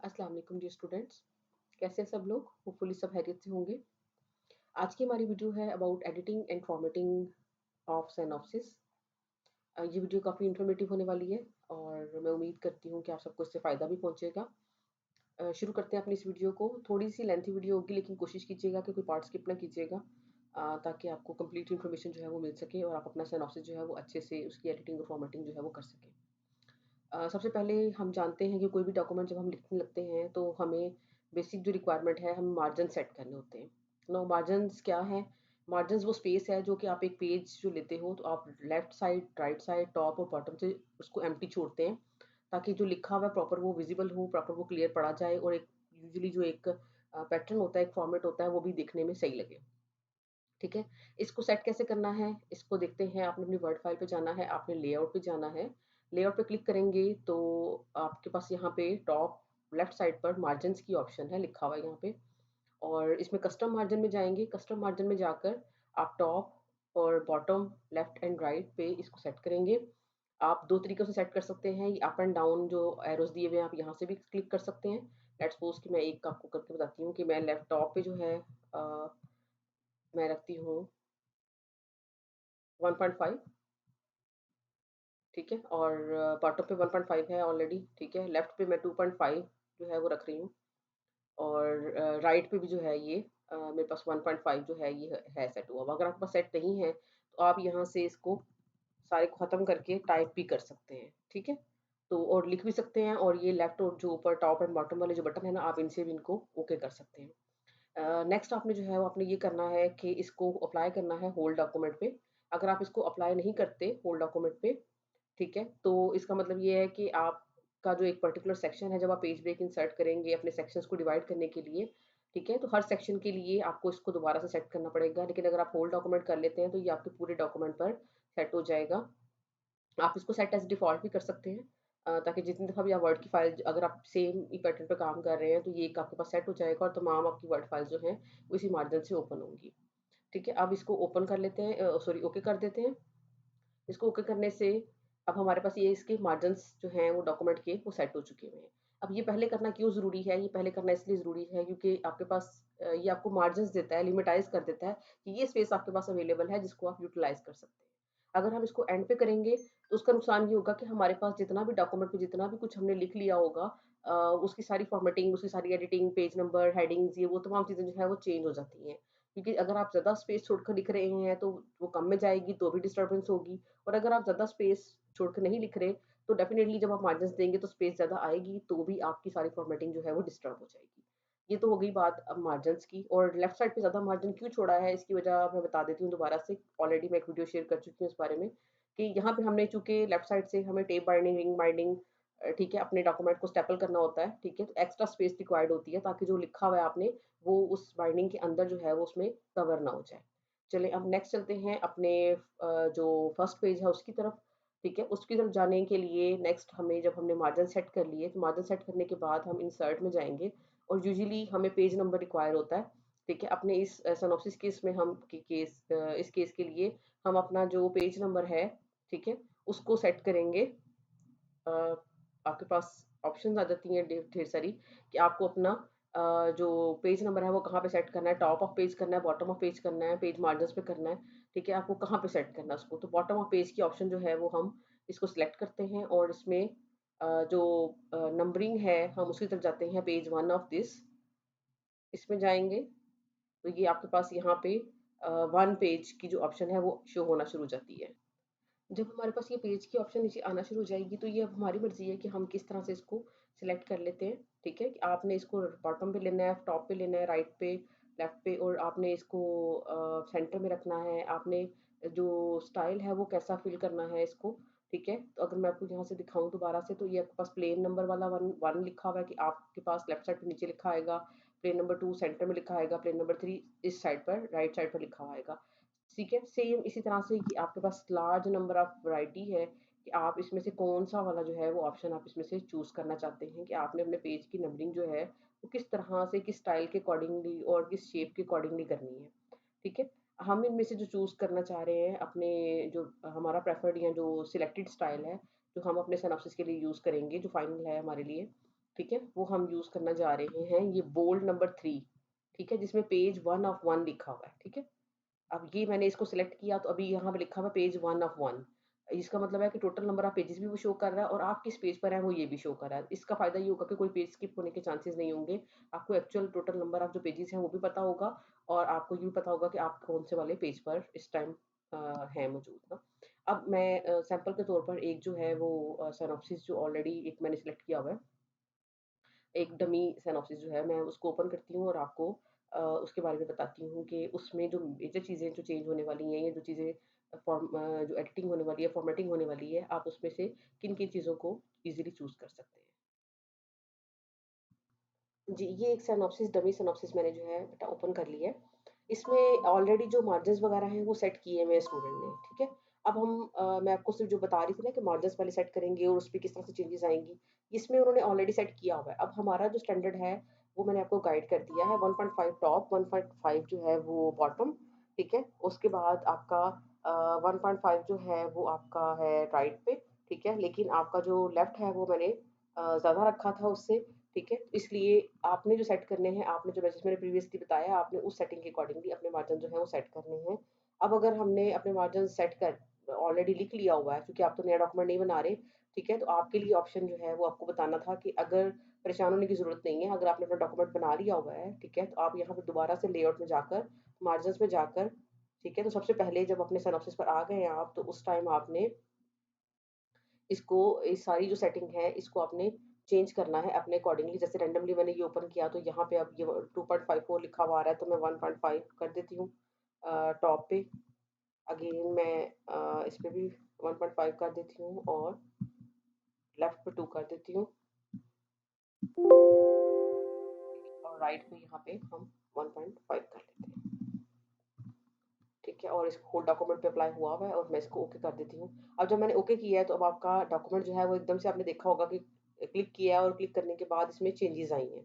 अस्सलाम वालेकुम dear students. कैसे हैं सब लोग? होपफुली सब खैरियत से होंगे। आज की हमारी वीडियो है about editing and formatting of synopsis. ये वीडियो काफ़ी इन्फॉर्मेटिव होने वाली है और मैं उम्मीद करती हूँ कि आप सबको इससे फ़ायदा भी पहुँचेगा। शुरू करते हैं अपनी इस वीडियो को। थोड़ी सी लेंथी वीडियो होगी लेकिन कोशिश कीजिएगा कि कोई पार्ट स्किप ना कीजिएगा, ताकि आपको कंप्लीट इन्फॉर्मेशन जो है वो मिल सके और आप अपना सिनॉप्सिस जो है वो अच्छे से उसकी एडिटिंग और फॉर्मेटिंग जो है वो कर सकें। सबसे पहले हम जानते हैं कि कोई भी डॉक्यूमेंट जब हम लिखने लगते हैं तो हमें बेसिक जो रिक्वायरमेंट है, हम मार्जिन सेट करने होते हैं। नो मार्जिन्स क्या है? मार्जिन्स वो स्पेस है जो कि आप एक पेज जो लेते हो तो आप left side, right side, top और बॉटम से उसको एम्प्टी छोड़ते हैं, ताकि जो लिखा हुआ है प्रॉपर वो विजिबल हो, प्रॉपर वो क्लियर पढ़ा जाए और एक यूजुअली जो एक पैटर्न होता है, एक फॉर्मेट होता है, वो भी दिखने में सही लगे। ठीक है? इसको सेट कैसे करना है, इसको देखते हैं। आपने अपनी वर्ड फाइल पे जाना है, आपने लेआउट पे जाना है। लेआउट पे क्लिक करेंगे तो आपके पास यहाँ पे टॉप लेफ्ट साइड पर मार्जिन्स की ऑप्शन है, लिखा हुआ है यहाँ पे। और इसमें कस्टम मार्जिन में जाएँगे, कस्टम मार्जिन में जाकर आप टॉप और बॉटम, लेफ्ट एंड राइट पे इसको सेट करेंगे। आप 2 तरीकों से सेट कर सकते हैं, ये अप एंड डाउन जो एरोज़ दिए हुए हैं, आप यहाँ से भी क्लिक कर सकते हैं। लेट्स सपोज़ कि मैं एक आपको करके बताती हूँ कि मैं लेफ्ट टॉप पे जो है मैं रखती हूँ 1.5। ठीक है? और बॉटम पे 1.5 है ऑलरेडी, ठीक है? लेफ्ट पे मैं 2.5 जो है वो रख रही हूँ और राइट पे भी जो है ये मेरे पास 1.5 जो है ये है सेट हुआ हुआ। अगर आपके पास सेट नहीं है, तो आप यहाँ से इसको सारे को खत्म करके टाइप भी कर सकते हैं, ठीक है? तो और लिख भी सकते हैं और ये लेफ्ट और जो ऊपर टॉप एंड बॉटम वाले जो बटन है ना, आप इनसे भी इनको ओके कर सकते हैं। नेक्स्ट आपने जो है वो आपने ये करना है कि इसको अप्लाई करना है होल डॉक्यूमेंट पे। अगर आप इसको अप्लाई नहीं करते होल डॉक्यूमेंट पे, ठीक है? तो इसका मतलब ये है कि आपका जो एक पर्टिकुलर सेक्शन है, जब आप पेज ब्रेक इंसर्ट करेंगे अपने सेक्शंस को डिवाइड करने के लिए, ठीक है? तो हर सेक्शन के लिए आपको इसको दोबारा से सेट करना पड़ेगा। लेकिन अगर आप होल डॉक्यूमेंट कर लेते हैं, तो ये आपके पूरे डॉक्यूमेंट पर सेट हो जाएगा। आप इसको सेट एज़ डिफ़ॉल्ट भी कर सकते हैं, ताकि जितनी दफ़ा भी आप वर्ड की फ़ाइल अगर आप सेम ही पैटर्न पे काम कर रहे हैं, तो ये एक आपके पास सेट हो जाएगा और तमाम आपकी वर्ड फ़ाइल जो हैं, वो इसी मार्जिन से ओपन होंगी। ठीक है? अब इसको ओपन कर लेते हैं, सॉरी ओके कर देते हैं। इसको ओके करने से अब हमारे पास ये इसके मार्जिन्स जो हैं वो डॉक्यूमेंट के वो सेट हो चुके हुए हैं। अब ये पहले करना क्यों ज़रूरी है? ये पहले करना इसलिए ज़रूरी है क्योंकि आपके पास ये आपको मार्जिन्स देता है, लिमिटाइज़ कर देता है कि ये स्पेस आपके पास अवेलेबल है जिसको आप यूटिलाइज़ कर सकते हैं। अगर हम इसको एंड पे करेंगे तो उसका नुकसान ये होगा कि हमारे पास जितना भी डॉक्यूमेंट में जितना भी कुछ हमने लिख लिया होगा, उसकी सारी फॉर्मेटिंग, उसकी सारी एडिटिंग, पेज नंबर, हेडिंग्स, ये वो तमाम चीज़ें जो है वो चेंज हो जाती हैं। क्योंकि अगर आप ज़्यादा स्पेस छोड़कर लिख रहे हैं तो वो कम में जाएगी तो भी डिस्टर्बेंस होगी। और अगर आप ज़्यादा स्पेस छोड़ के नहीं लिख रहे, तो डेफ़िनेटली जब आप मार्जिन्स देंगे तो स्पेस ज़्यादा आएगी, तो भी आपकी सारी फ़ॉर्मेटिंग जो है वो डिस्टर्ब हो जाएगी। ये तो हो गई बात अब मार्जिन्स की। और लेफ्ट साइड पे ज़्यादा मार्जिन क्यों छोड़ा है, इसकी वजह मैं बता देती हूँ दोबारा से। ऑलरेडी मैं एक वीडियो शेयर कर चुकी हूँ इस बारे में, कि यहाँ पे हमने चूँकि लेफ्ट साइड से हमें टेप बाइंडिंग, रिंग बाइंडिंग, ठीक है, अपने डॉक्यूमेंट को स्टेपल करना होता है, ठीक है? तो एक्स्ट्रा स्पेस रिक्वायर्ड होती है ताकि जो लिखा हुआ है आपने, वो उस बाइंडिंग के अंदर जो है वो उसमें कवर ना हो जाए। चलिए अब नेक्स्ट चलते हैं अपने जो फर्स्ट पेज है उसकी तरफ, ठीक है? उसकी तरफ जाने के लिए नेक्स्ट हमें, जब हमने मार्जिन सेट कर लिए, तो मार्जिन सेट करने के बाद हम इंसर्ट में जाएँगे और यूजुअली हमें पेज नंबर रिक्वायर होता है, ठीक है? अपने इस सिनॉप्सिस केस में हम इस केस के लिए हम अपना जो पेज नंबर है, ठीक है? उसको सेट करेंगे। अ, आपके पास ऑप्शंस आ जाती हैं ढेर सारी कि आपको अपना जो पेज नंबर है वो कहाँ पे सेट करना है, टॉप ऑफ पेज करना है, बॉटम ऑफ पेज करना है, पेज मार्जिन्स पे करना है, ठीक है? आपको कहाँ पे सेट करना है उसको, तो बॉटम ऑफ पेज की ऑप्शन जो है वो हम इसको सिलेक्ट करते हैं और इसमें जो नंबरिंग है हम उसकी तरफ जाते हैं, पेज 1 ऑफ दिस, इसमें जाएँगे तो ये आपके पास यहाँ पे 1 पेज की जो ऑप्शन है वो शो होना शुरू हो जाती है। जब हमारे पास ये पेज की ऑप्शन नीचे आना शुरू हो जाएगी, तो ये अब हमारी मर्ज़ी है कि हम किस तरह से इसको सिलेक्ट कर लेते हैं, ठीक है? कि आपने इसको बॉटम पे लेना है, टॉप पे लेना है, राइट पे, लेफ्ट पे, और आपने इसको सेंटर में रखना है। आपने जो स्टाइल है वो कैसा फ़िल करना है इसको, ठीक है? तो अगर मैं आपको यहाँ से दिखाऊँ दोबारा से, तो ये आपके पास प्लेन नंबर वाला 1 लिखा हुआ है कि आपके पास लेफ्ट साइड पे नीचे लिखा आएगा, प्लेन नंबर 2 सेंटर में लिखा आएगा, प्लेन नंबर 3 इस साइड पर राइट साइड पर लिखा हुआ आएगा। ठीक है? सेम इसी तरह से कि आपके पास लार्ज नंबर ऑफ वैरायटी है कि आप इसमें से कौन-सा वाला जो है वो ऑप्शन आप इसमें से चूज़ करना चाहते हैं, कि आपने अपने पेज की नंबरिंग जो है वो किस तरह से, किस स्टाइल के अकॉर्डिंगली और किस शेप के अकॉर्डिंगली करनी है। ठीक है? हम इनमें से जो चूज़ करना चाह रहे हैं, अपने जो हमारा प्रेफर्ड या जो सिलेक्टेड स्टाइल है, जो हम अपने सिनॉप्सिस के लिए यूज़ करेंगे, जो फाइनल है हमारे लिए, ठीक है? वो हम यूज़ करना जा रहे हैं ये बोल्ड नंबर 3, ठीक है? जिसमें पेज 1 ऑफ 1 लिखा हुआ है, ठीक है? अब ये मैंने इसको सिलेक्ट किया तो अभी यहाँ पे लिखा हुआ है पेज 1 ऑफ 1। इसका मतलब है कि टोटल नंबर ऑफ पेजेज़ भी वो शो कर रहा है और आप किस पेज पर हैं वो ये भी शो कर रहा है। इसका फ़ायदा ये होगा कि कोई पेज स्किप होने के चांसेस नहीं होंगे। आपको एक्चुअल टोटल नंबर ऑफ जो पेजेज़ हैं वो भी पता होगा और आपको ये भी पता होगा कि आप कौन-से वाले पेज पर इस टाइम हैं मौजूद ना। अब मैं सैंपल के तौर पर एक जो है वो सिनॉप्सिस जो ऑलरेडी एक मैंने सिलेक्ट किया हुआ है, एक डमी सिनॉप्सिस जो है मैं उसको ओपन करती हूँ और आपको उसके बारे में बताती हूँ कि उसमें जो मेजर चीज़ें जो चेंज होने वाली हैं या जो चीज़ें जो एडिटिंग होने वाली है, फॉर्मेटिंग होने वाली है, आप उसमें से किन-किन चीज़ों को ईज़िली चूज़ कर सकते हैं। जी, ये एक सिनॉप्सिस डमी सिनॉप्सिस मैंने जो है बेटा ओपन कर ली है। इसमें ऑलरेडी जो मार्जिन्स वगैरह हैं वो सेट किए हुए हैं स्टूडेंट ने, ठीक है? अब हम मैं आपको सिर्फ़ जो बता रही थी ना कि मार्जिन्स पहले सेट करेंगे और उसपे किस तरह से चेंजेज़ आएँगी, इसमें उन्होंने ऑलरेडी सेट किया हुआ है। अब हमारा जो स्टैंडर्ड है, वो मैंने आपको गाइड कर दिया है 1.5 टॉप, 1.5 जो है वो बॉटम, ठीक है? उसके बाद आपका 1.5 जो है वो आपका है राइट पे, ठीक है? लेकिन आपका जो लेफ्ट है वो मैंने ज़्यादा रखा था उससे, ठीक है? तो इसलिए आपने जो सेट करने हैं, आपने जो जैसे मैंने प्रीवियसली बताया, आपने उस सेटिंग के अकॉर्डिंगली अपने मार्जिन जो है वो सेट करने हैं। अब अगर हमने अपने मार्जिन सेट कर ऑलरेडी लिख लिया हुआ है, क्योंकि आप तो नया डॉक्यूमेंट नहीं बना रहे, ठीक है? तो आपके लिए ऑप्शन जो है वो आपको बताना था कि अगर परेशान होने की ज़रूरत नहीं है, अगर आपने अपना डॉक्यूमेंट बना लिया हुआ है, ठीक है? तो आप यहाँ पे दोबारा से लेआउट में जाकर, मार्जिन्स में जाकर, ठीक है? तो सबसे पहले जब अपने सिनॉप्सिस पर आ गए हैं आप, तो उस टाइम आपने इसको ये सारी जो सेटिंग है इसको आपने चेंज करना है अपने अकॉर्डिंगली। जैसे रैंडमली मैंने ये ओपन किया तो यहाँ पे अब ये 2.54 लिखा हुआ आ रहा है तो मैं 1.5 कर देती हूँ टॉप पे। अगेन मैं इस पे भी 1.5 कर देती हूँ और लेफ्ट पे 2 कर देती हूँ और राइट पे यहाँ पे हम 1.5 कर लेते हैं। ठीक है, और इसको होल डॉक्यूमेंट पे अप्लाई हुआ हुआ है और मैं इसको ओके कर देती हूँ। अब जब मैंने ओके किया है तो अब आपका डॉक्यूमेंट जो है वो एकदम से आपने देखा होगा कि क्लिक किया है और क्लिक करने के बाद इसमें चेंजेस आई हैं।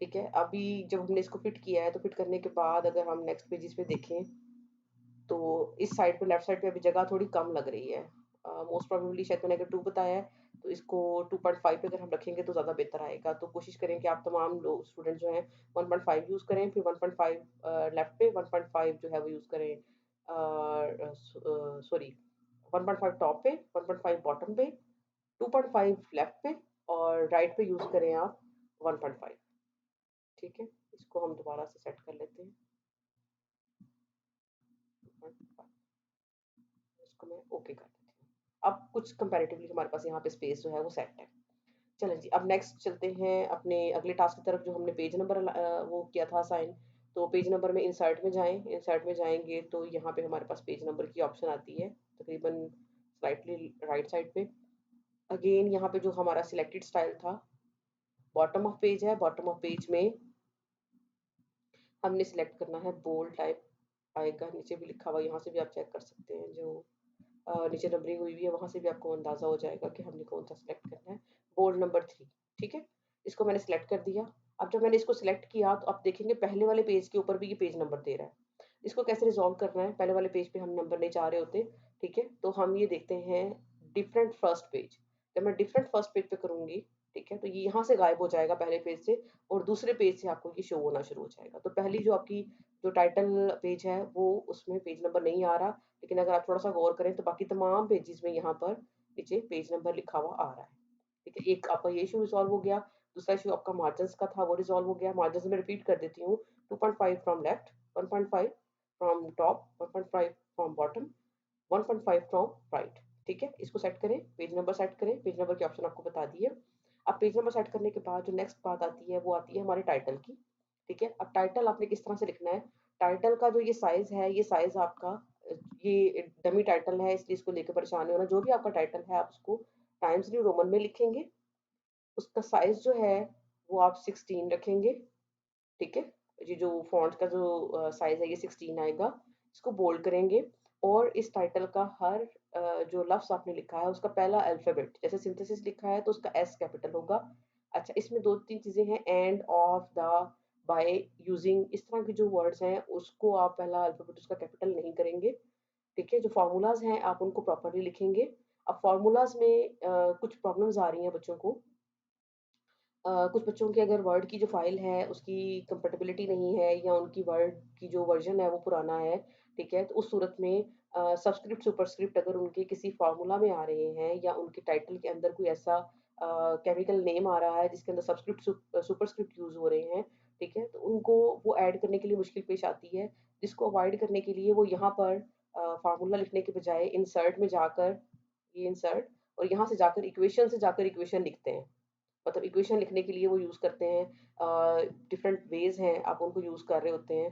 ठीक है, अभी जब हमने इसको फिट किया है तो फिट करने के बाद अगर हम नेक्स्ट पेजेस पे देखें तो इस साइड पे लेफ्ट साइड पे अभी जगह थोड़ी कम लग रही है। मोस्ट प्रोबेबली शायद मैंने अगर 2 बताया है तो इसको 2.5 पे अगर हम रखेंगे तो ज़्यादा बेहतर आएगा। तो कोशिश करें कि आप तमाम लोग स्टूडेंट जो हैं 1.5 यूज़ करें, फिर 1.5 लेफ्ट पे, 1.5 जो है वो यूज़ करें सॉरी 1.5 टॉप पे, 1.5 बॉटम पे, 2.5 लेफ्ट पे और राइट पे यूज़ करें आप 1.5। ठीक है? इसको हम दोबारा से सेट कर लेते हैं। 2.5 इसको मैं ओके कर देती हूँ। अब कुछ कंपैरेटिवली हमारे पास यहाँ पे स्पेस जो है वो सेट है। चलें जी, अब नेक्स्ट चलते हैं अपने अगले टास्क की तरफ जो हमने पेज नंबर वो किया था असाइन। तो पेज नंबर में इंसर्ट में जाएँ, इंसर्ट में जाएँगे तो यहाँ पे हमारे पास पेज नंबर की ऑप्शन आती है, तकरीबन स्लाइटली राइट साइड पे। अगेन यहाँ पे जो हमारा सिलेक्टेड स्टाइल था, बॉटम ऑफ पेज है, बॉटम ऑफ पेज में हमने सिलेक्ट करना है बोल्ड टाइप आएगा, नीचे भी लिखा हुआ है, यहाँ से भी आप चेक कर सकते हैं जो नीचे नंबरिंग हुई हुई है वहाँ से भी आपको अंदाज़ा हो जाएगा कि हमने कौन-सा सिलेक्ट करना है। बोल्ड नंबर 3 ठीक है? इसको मैंने सिलेक्ट कर दिया। अब जब मैंने इसको सिलेक्ट किया तो आप देखेंगे पहले वाले पेज के ऊपर भी ये पेज नंबर दे रहा है। इसको कैसे रिज़ॉल्व करना है? पहले वाले पेज पे हम नंबर नहीं चाह रहे होते, ठीक है? तो हम ये देखते हैं डिफरेंट फर्स्ट पेज। जब मैं डिफरेंट फर्स्ट पेज पे करूँगी, ठीक है? तो ये यहाँ से गायब हो जाएगा पहले पेज से और दूसरे पेज से आपको ये शो होना शुरू हो जाएगा। तो पहली जो आपकी जो टाइटल पेज है वो उसमें पेज नंबर नहीं आ रहा, लेकिन अगर आप थोड़ा-सा गौर करें तो बाकी तमाम पेजेज़ में यहाँ पर नीचे पेज नंबर लिखा हुआ आ रहा है। ठीक है? एक आपका ये इश्यू रिज़ॉल्व हो गया, दूसरा इश्यू आपका मार्जिन्स का था वो रिज़ॉल्व हो गया। मार्जिन्स मैं रिपीट कर देती हूँ 2.5 from left, 1.5 from top, 1.5 from bottom, 1.5 from right. ठीक है? इसको सेट करें, पेज नंबर सेट करें, पेज नंबर के ऑप्शन आपको बता दिए। अब पेज नंबर सेट करने के बाद जो नेक्स्ट बात आती है वो आती है हमारे टाइटल की। ठीक है? अब टाइटल आपने किस तरह से लिखना है? टाइटल का जो ये साइज़ है, ये साइज़ आपका ये डमी टाइटल है इसलिए इसको लेके परेशान नहीं होना। जो भी आपका टाइटल है आप उसको टाइम्स न्यू रोमन में लिखेंगे। उसका साइज़ जो है वो आप 16 रखेंगे, ठीक है? ये जो फ़ॉन्ट का जो साइज़ है ये 16 आएगा। इसको बोल्ड करेंगे और इस टाइटल का हर जो लफ्ज़ आपने लिखा है उसका पहला अल्फ़ाबेट जैसे सिंथेसिस लिखा है तो उसका एस कैपिटल होगा। अच्छा इसमें 2-3 चीज़ें हैं and, of, the, by, using इस तरह के जो वर्ड्स हैं उसको आप पहला अल्फ़ाबेट उसका कैपिटल नहीं करेंगे, ठीक है? जो फ़ॉर्मूलाज़ हैं आप उनको प्रॉपर्ली लिखेंगे। अब फ़ॉर्मूलाज़ में कुछ प्रॉब्लम्स आ रही हैं बच्चों को कुछ बच्चों की अगर वर्ड की जो फ़ाइल है उसकी कंपैटिबिलिटी नहीं है या उनकी वर्ड की जो वर्ज़न है वो पुराना है, ठीक है? तो उस सूरत में सबस्क्रिप्ट, सुपरस्क्रिप्ट अगर उनके किसी फ़ॉर्मूला में आ रहे हैं या उनके टाइटल के अंदर कोई ऐसा केमिकल नेम आ रहा है जिसके अंदर सबस्क्रिप्ट सुपरस्क्रिप्ट यूज़ हो रहे हैं, ठीक है? तो उनको वो ऐड करने के लिए मुश्किल पेश आती है, जिसको अवॉइड करने के लिए वो यहाँ पर फ़ॉर्मूला लिखने के बजाय इंसर्ट में जाकर ये इंसर्ट और यहाँ से जाकर इक्वेशन से जाकर इक्वेशन लिखते हैं। मतलब इक्वेशन लिखने के लिए वो यूज़ करते हैं डिफरेंट वेज़ हैं, आप उनको यूज़ कर रहे होते हैं,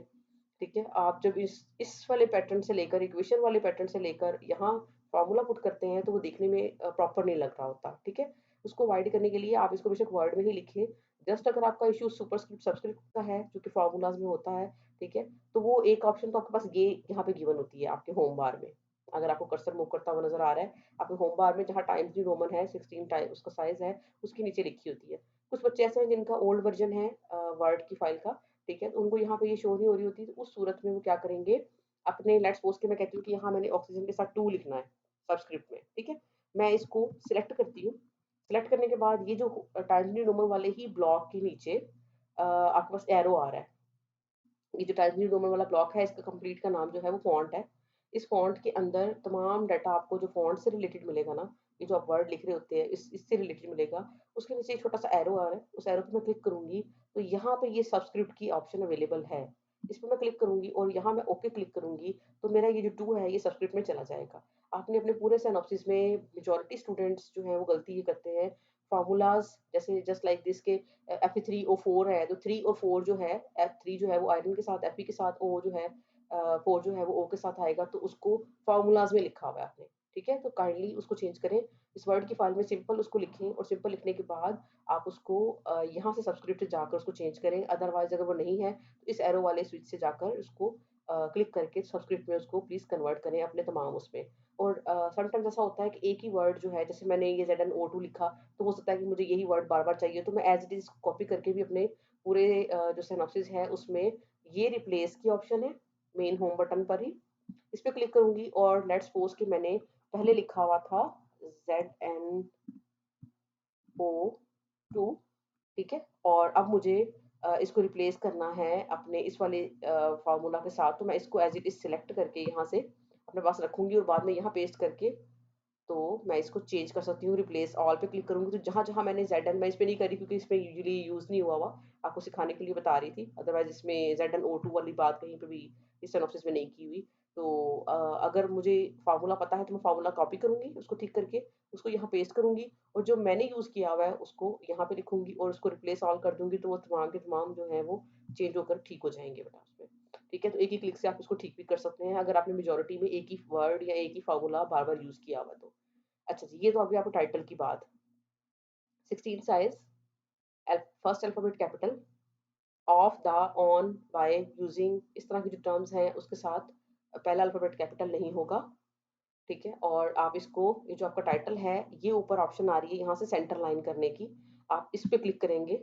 ठीक है? आप जब इस वाले पैटर्न से लेकर इक्वेशन वाले पैटर्न से लेकर यहाँ फ़ॉर्मूला पुट करते हैं, तो वो देखने में प्रॉपर नहीं लग रहा होता, ठीक है? उसको अवॉइड करने के लिए आप इसको बेशक वर्ड में ही लिखिए, जस्ट अगर आपका इश्यू सुपरस्क्रिप्ट, सब्सक्रिप्ट का है, जो कि फ़ॉर्मूलाज़ में होता है, ठीक है? तो वो एक ऑप्शन तो आपके पास ये यहाँ पे गिवन होती है आपके होम बार में। अगर आपको कर्सर मूव करता हुआ नज़र आ रहा है, आपके होम बार में जहाँ टाइम्स न्यू रोमन है, 16 टाइम उसका साइज़ है, उसके नीचे लिखी होती है। कुछ बच्चे ऐसे हैं जिनका ओल्ड वर्ज़न है वर्ड की फ़ाइल का, ठीक है? तो उनको यहाँ पे ये शो नहीं हो रही होती, तो उस सूरत में वो क्या करेंगे, अपने लेट्स सपोज़ कि मैं कहती हूँ कि यहाँ मैंने ऑक्सीजन के साथ 2 लिखना है सबस्क्रिप्ट में, ठीक है? मैं इसको सिलेक्ट करती हूँ, सिलेक्ट करने के बाद ये जो टाइम्स न्यू रोमन वाले ही ब्लॉक के नीचे आपके पास एरो आ रहा है। ये जो टाइम्स न्यू रोमन वाला ब्लॉक है, इसका कंप्लीट का नाम जो है वो फ़ॉन्ट है। इस फ़ॉन्ट के अंदर तमाम डाटा आपको जो फ़ॉन्ट से रिलेटेड मिलेगा ना, ये जो आप वर्ड लिख रहे होते हैं, इससे रिलेटेड मिलेगा। उसके नीचे एक छोटा-सा एरो आ रहा है, उस एरो पे मैं क्लिक करूँगी, तो यहाँ पे ये सबस्क्रिप्ट की ऑप्शन अवेलेबल है। इस पे मैं क्लिक करूँगी और यहाँ मैं ओके क्लिक करूँगी, तो मेरा ये जो 2 है, ये सबस्क्रिप्ट में चला जाएगा। आपने अपने पूरे सिनॉप्सिस में मेजॉरिटी स्टूडेंट्स जो हैं, वो गलती ये करते हैं, फ़ॉर्मूलाज़ जैसे जस्ट लाइक दिस के Fe3O4 है, तो 3 और 4 जो है, F3 जो है वो आयरन के साथ, Fe के साथ, O जो है 4 जो है वो O के साथ आएगा, तो उसको फ़ॉर्मूलाज़ में लिखा हुआ है आपने, ठीक है? तो काइंडली उसको चेंज करें, इस वर्ड की फ़ाइल में सिंपल उसको लिखें और सिंपल लिखने के बाद आप उसको यहाँ से सबस्क्रिप्ट जाकर उसको चेंज करें, अदरवाइज़ अगर वो नहीं है, तो इस एरो वाले स्विच से जाकर उसको क्लिक करके सबस्क्रिप्ट में उसको प्लीज़ कन्वर्ट करें अपने तमाम उसमें। और समटाइम्स ऐसा होता है कि एक ही वर्ड जो है, जैसे मैंने ये ZnO2 लिखा, तो हो सकता है कि मुझे यही वर्ड बार-बार चाहिए, तो मैं एज़ इट इज़ कॉपी करके भी अपने पूरे जो सिनॉप्सिस है उसमें ये रिप्लेस की ऑप्शन है, मेन होम बटन पर ही, इस पे क्लिक करूँगी और लेट्स सपोज़ कि मैंने पहले लिखा हुआ था ZnO2, ठीक है? और अब मुझे इसको रिप्लेस करना है अपने इस वाले फ़ॉर्मूला के साथ, तो मैं इसको एज़ इट इज़ सेलेक्ट करके यहाँ से अपने पास रखूँगी और बाद में यहाँ पेस्ट करके तो मैं इसको चेंज कर सकती हूँ, रिप्लेस ऑल पे क्लिक करूँगी, तो जहाँ-जहाँ मैंने ज़ेडएन मैं इस पे नहीं कर रही क्योंकि इसमें यूजुअली यूज़ नहीं हुआ हुआ, आपको सिखाने के लिए बता रही थी, अदरवाइज़ इसमें ज़ेडएनओ2 वाली बात कहीं पे भी इस सिनॉप्सिस में नहीं की हुई। तो अगर मुझे फ़ॉर्मूला पता है तो मैं फ़ॉर्मूला कॉपी करूँगी, उसको ठीक करके, उसको यहाँ पेस्ट करूँगी और जो मैंने यूज़ किया हुआ है उसको यहाँ पे लिखूँगी और उसको रिप्लेस ऑल कर दूँगी, तो वो तमाम के तमाम जो हैं वो चेंज होकर ठीक हो जाएँगे बेटा उसमें। ठीक है? तो एक ही क्लिक से आप उसको ठीक भी कर सकते हैं, अगर आपने मेजॉरिटी में एक ही वर्ड या एक ही फ़ॉर्मूला बार-बार यूज़ किया हुआ है तो। अच्छा जी, ये तो अभी आपको टाइटल की बात। 16 size first alphabet capital, of, the, on, by, using इस तरह की जो टर्म्स हैं उसके साथ पहला अल्फ़ाबेट कैपिटल नहीं होगा, ठीक है? और आप इसको ये जो आपका टाइटल है, ये ऊपर ऑप्शन आ रही है यहाँ से सेंटर लाइन करने की, आप इस पे क्लिक करेंगे,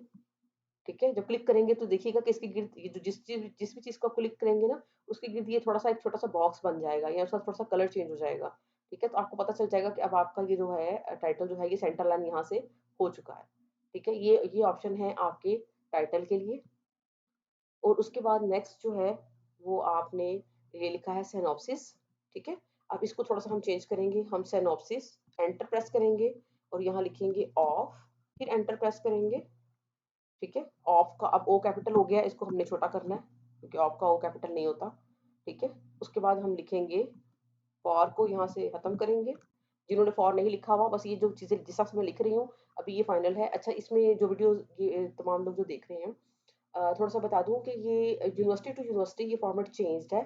ठीक है? जब क्लिक करेंगे तो देखिएगा कि इसके गिर्द ये जो जिस भी चीज़ को आप क्लिक करेंगे ना, उसके गिर्द ये थोड़ा-सा एक छोटा-सा बॉक्स बन जाएगा या उसका थोड़ा-सा कलर चेंज हो जाएगा, ठीक है? तो आपको पता चल जाएगा कि अब आपका ये जो है टाइटल जो है ये सेंटर लाइन यहाँ से हो चुका है, ठीक है? ये ऑप्शन है आपके टाइटल के लिए और उसके बाद नेक्स्ट जो है वो आपने ये लिखा है सिनॉप्सिस, ठीक है? अब इसको थोड़ा-सा हम चेंज करेंगे, हम सिनॉप्सिस एंटर प्रेस करेंगे और यहाँ लिखेंगे ऑफ, फिर एंटर प्रेस करेंगे ठीक है? ऑफ का अब ओ कैपिटल हो गया, इसको हमने छोटा करना है, क्योंकि ऑफ का ओ कैपिटल नहीं होता, ठीक है? उसके बाद हम लिखेंगे फॉर को यहाँ से खत्म करेंगे। जिन्होंने फॉर नहीं लिखा हुआ, बस ये जो चीज़ें जिस हिसाब से मैं लिख रही हूँ, अभी ये फाइनल है। अच्छा इसमें जो वीडियोज़ ये तमाम लोग जो देख रहे हैं थोड़ा-सा बता दूँ कि ये यूनिवर्सिटी टू यूनिवर्सिटी ये फॉर्मेट चेंज्ड है,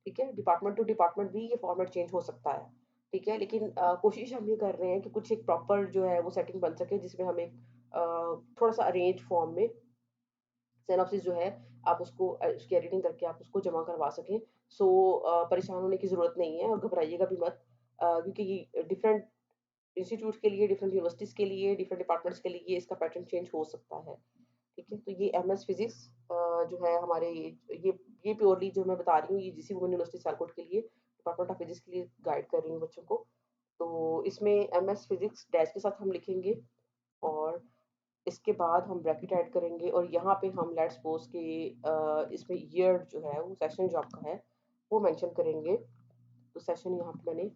ठीक है? डिपार्टमेंट टू डिपार्टमेंट भी ये फॉर्मेट चेंज हो सकता है, ठीक है? लेकिन कोशिश हम ये कर रहे हैं कि कुछ एक प्रॉपर जो है वो सेटिंग बन सके जिसमें हम एक थोड़ा-सा अरेंज फॉर्म में सिनॉप्सिस जो है आप उसको उसकी एडिटिंग करके आप उसको जमा करवा सकें। सो परेशान होने की ज़रूरत नहीं है और घबराइएगा भी मत क्योंकि डिफरेंट इंस्टीट्यूट के लिए, डिफरेंट यूनिवर्सिटीज़ के लिए, डिफरेंट डिपार्टमेंट्स के लिए इसका पैटर्न चेंज हो सकता है। ठीक है? तो ये एमएस फिज़िक्स जो है हमारे ये प्योरली जो मैं बता रही हूँ, ये जीसी वुमेन यूनिवर्सिटी सियालकोट के लिए, डिपार्टमेंट ऑफ फिज़िक्स के लिए गाइड कर रही हूँ बच्चों को। तो इसमें एमएस फिज़िक्स डैश के साथ हम लिखेंगे और इसके बाद हम ब्रैकेट ऐड करेंगे और यहाँ पे हम लेट्स सपोज कि इसमें ईयर जो है वो सेशन जो आपका है वो मेंशन करेंगे। तो सेशन यहाँ पे मैंने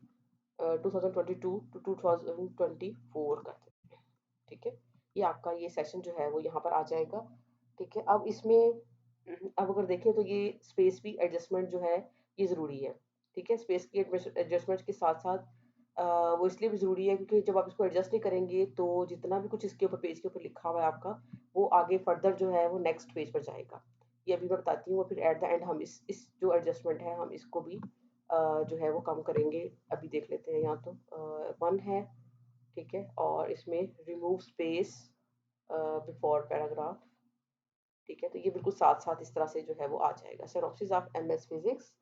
2022 टू 2024 कर देते हैं, ठीक है। ये आपका ये सेशन जो है वो यहाँ पर आ जाएगा, ठीक है। अब इसमें अब अगर देखें तो ये स्पेस भी एडजस्टमेंट जो है ये ज़रूरी है, ठीक है। स्पेस की एडजस्टमेंट के साथ साथ वो इसलिए भी ज़रूरी है क्योंकि जब आप इसको एडजस्ट नहीं करेंगे तो जितना भी कुछ इसके ऊपर पेज के ऊपर लिखा हुआ है आपका, वो आगे फर्दर जो है वो नेक्स्ट पेज पर जाएगा। ये अभी मैं बताती हूँ और फिर एट द एंड हम इस जो एडजस्टमेंट है हम इसको भी जो है वो कम करेंगे। अभी देख लेते हैं, यहाँ तो 1 है, ठीक है। और इसमें रिमूव स्पेस बिफोर पैराग्राफ, ठीक है। तो ये बिल्कुल साथ-साथ इस तरह से जो है वो आ जाएगा। Synopsis of MS physics,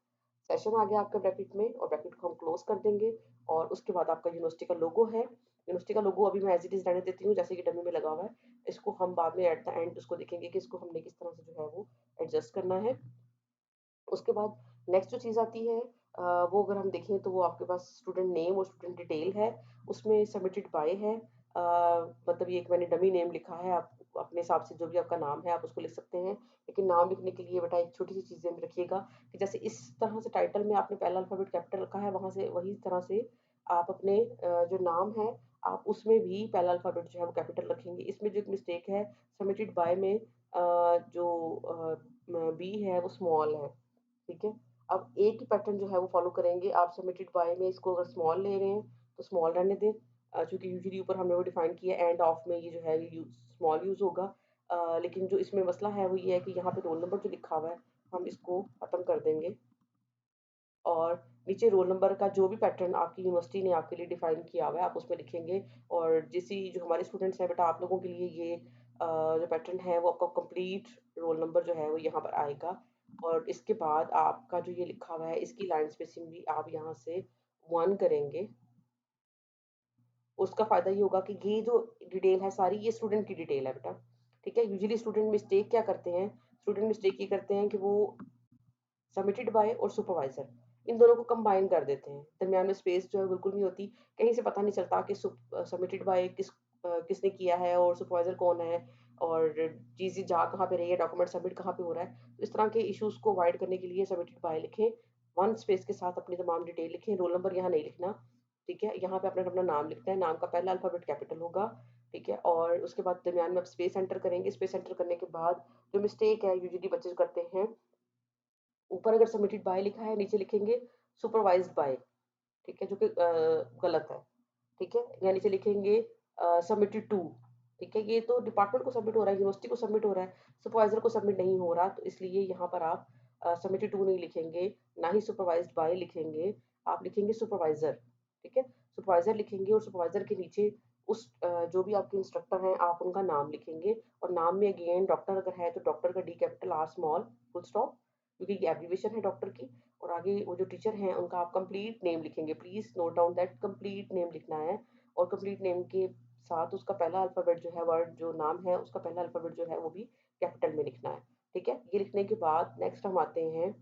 session आ गया आपका ब्रैकेट में और ब्रैकेट को हम क्लोज़ कर देंगे और उसके बाद आपका यूनिवर्सिटी का लोगो है। यूनिवर्सिटी का लोगो अभी मैं एज़ इट इज़ रहने देती हूँ जैसे कि डमी में लगा हुआ है। इसको हम बाद में एट द एंड उसको देखेंगे कि इसको हमने किस तरह से जो है वो एडजस्ट करना है। उसके बाद नेक्स्ट जो चीज़ आती है वो अगर हम देखें तो वो आपके पास स्टूडेंट नेम और स्टूडेंट डिटेल है, उसमें सबमिटेड बाय है। मतलब ये एक मैंने डमी नेम लिखा है, आप अपने हिसाब से जो भी आपका नाम है आप उसको लिख सकते हैं। लेकिन नाम लिखने के लिए बेटा एक छोटी-सी चीज़ ध्यान में रखिएगा कि जैसे इस तरह से टाइटल में आपने पहला अल्फ़ाबेट कैपिटल रखा है, वहाँ से वही तरह से आप अपने जो नाम है, आप उसमें भी पहला अल्फ़ाबेट जो है वो कैपिटल रखेंगे। इसमें जो एक मिस्टेक है सबमिटेड बाय में जो बी है वो स्मॉल है। ठीक है। अब एक ही पैटर्न जो है वो फॉलो करेंगे। आप सबमिटेड बाय में इसको अगर स्मॉल ले रहे हैं तो स्मॉल रहने दें, क्योंकि यूजुअली ऊपर हमने वो डिफाइन किया है एंड ऑफ में ये जो है ये स्मॉल यूज होगा। लेकिन जो इसमें मसला है वो ये है कि यहाँ पे रोल नंबर जो लिखा हुआ है हम इसको खत्म कर देंगे और नीचे रोल नंबर का जो भी पैटर्न आपकी यूनिवर्सिटी ने आपके लिए डिफाइन किया हुआ है आप उसमें लिखेंगे। और जैसे जो हमारे स्टूडेंट्स हैं बेटा आप लोगों के लिए ये जो पैटर्न है वो आपका कंप्लीट रोल नंबर जो है वो यहाँ पर आएगा। और इसके बाद आपका जो ये लिखा हुआ है इसकी लाइन स्पेसिंग भी आप यहाँ से 1 करेंगे। उसका फ़ायदा ये होगा कि ये जो डिटेल है सारी ये स्टूडेंट की डिटेल है बेटा, ठीक है। यूजुअली स्टूडेंट मिस्टेक क्या करते हैं, स्टूडेंट मिस्टेक ये करते हैं कि वो सबमिटेड बाय और सुपरवाइजर इन दोनों को कंबाइन कर देते हैं। दरमियान में स्पेस जो है बिल्कुल नहीं होती। कहीं से पता नहीं चलता कि सबमिटेड बाय किसने किया है और सुपरवाइजर कौन है और चीज़ें जा कहाँ पे रही है, डॉक्यूमेंट सबमिट कहाँ पे हो रहा है। तो इस तरह के इश्यूज़ को अवॉइड करने के लिए सबमिटेड बाय लिखें। 1 स्पेस के साथ अपनी तमाम डिटेल लिखें, रोल नंबर यहाँ नहीं लिखना, ठीक है। यहाँ पे आपने अपना नाम लिखना है, नाम का पहला अल्फ़ाबेट कैपिटल होगा, ठीक है। और उसके बाद दरमियान में आप स्पेस एंटर करेंगे। स्पेस एंटर करने के बाद जो मिस्टेक है यूजुअली बच्चे करते हैं, ऊपर अगर सबमिटेड बाय लिखा है नीचे लिखेंगे सुपरवाइज्ड बाय, ठीक है, जो कि गलत है, ठीक है। या नीचे लिखेंगे सबमिटेड टू, ठीक है। ये तो डिपार्टमेंट को सबमिट हो रहा है, यूनिवर्सिटी को सबमिट हो रहा है, सुपरवाइजर को सबमिट नहीं हो रहा। तो इसलिए यहाँ पर आप सबमिटेड टू नहीं लिखेंगे, ना ही सुपरवाइज्ड बाय लिखेंगे, आप लिखेंगे सुपरवाइजर, ठीक है। सुपरवाइजर लिखेंगे और सुपरवाइजर के नीचे उस जो भी आपके इंस्ट्रक्टर हैं आप उनका नाम लिखेंगे और नाम में अगेन डॉक्टर अगर है तो डॉक्टर का D capital R small full stop, क्योंकि ये एब्रिविएशन है डॉक्टर की। और आगे वो जो टीचर हैं उनका आप कंप्लीट नेम लिखेंगे। Please note down that complete name लिखना है और कंप्लीट नेम के साथ उसका पहला अल्फाबेट जो है वर्ड जो नाम है उसका पहला अल्फाबेट जो है वो भी कैपिटल में लिखना है, ठीक है। ये लिखने के बाद नेक्स्ट हम आते हैं।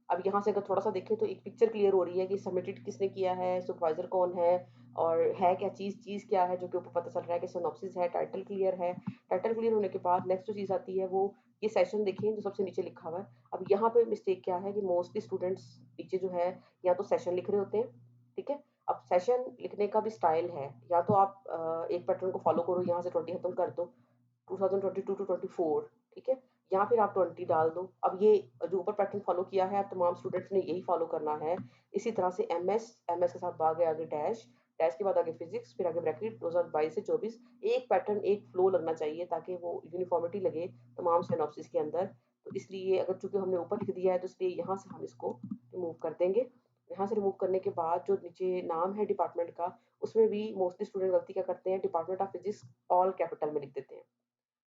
अब यहाँ से अगर थोड़ा-सा देखें तो एक पिक्चर क्लियर हो रही है कि सबमिटेड किसने किया है, सुपरवाइज़र कौन है और है क्या चीज़, चीज़ क्या है, जो कि ऊपर पता चल रहा है कि सिनॉप्सिस है, टाइटल क्लियर है। टाइटल क्लियर होने के बाद नेक्स्ट जो चीज़ आती है वो ये सेशन देखिए जो सबसे नीचे लिखा हुआ है। अब यहाँ पे मिस्टेक क्या है कि मोस्टली स्टूडेंट्स नीचे जो है या तो सेशन लिख रहे होते हैं, ठीक है। अब सेशन लिखने का भी स्टाइल है, या तो आप एक पैटर्न को फॉलो करो, यहाँ से 20 खत्म कर दो, 2022 टू 24, ठीक है। या फिर आप 20 डाल दो। अब ये जो ऊपर पैटर्न फॉलो किया है, आप तमाम स्टूडेंट्स ने यही फॉलो करना है। इसी तरह से एमएस, एमएस के साथ आगे आगे डैश, डैश के बाद आगे फिजिक्स, फिर आगे ब्रैकेट 2022 से 24। एक पैटर्न एक फ्लो लगना चाहिए ताकि वो यूनिफॉर्मिटी लगे तमाम सिनॉप्सिस के अंदर। तो इसलिए अगर चूंकि हमने ऊपर लिख दिया है तो इसलिए यहाँ से हम इसको रिमूव कर देंगे। यहाँ से रिमूव करने के बाद जो नीचे नाम है डिपार्टमेंट का, उसमें भी मोस्टली स्टूडेंट गलती क्या करते हैं, department of physics all capital में लिख देते हैं।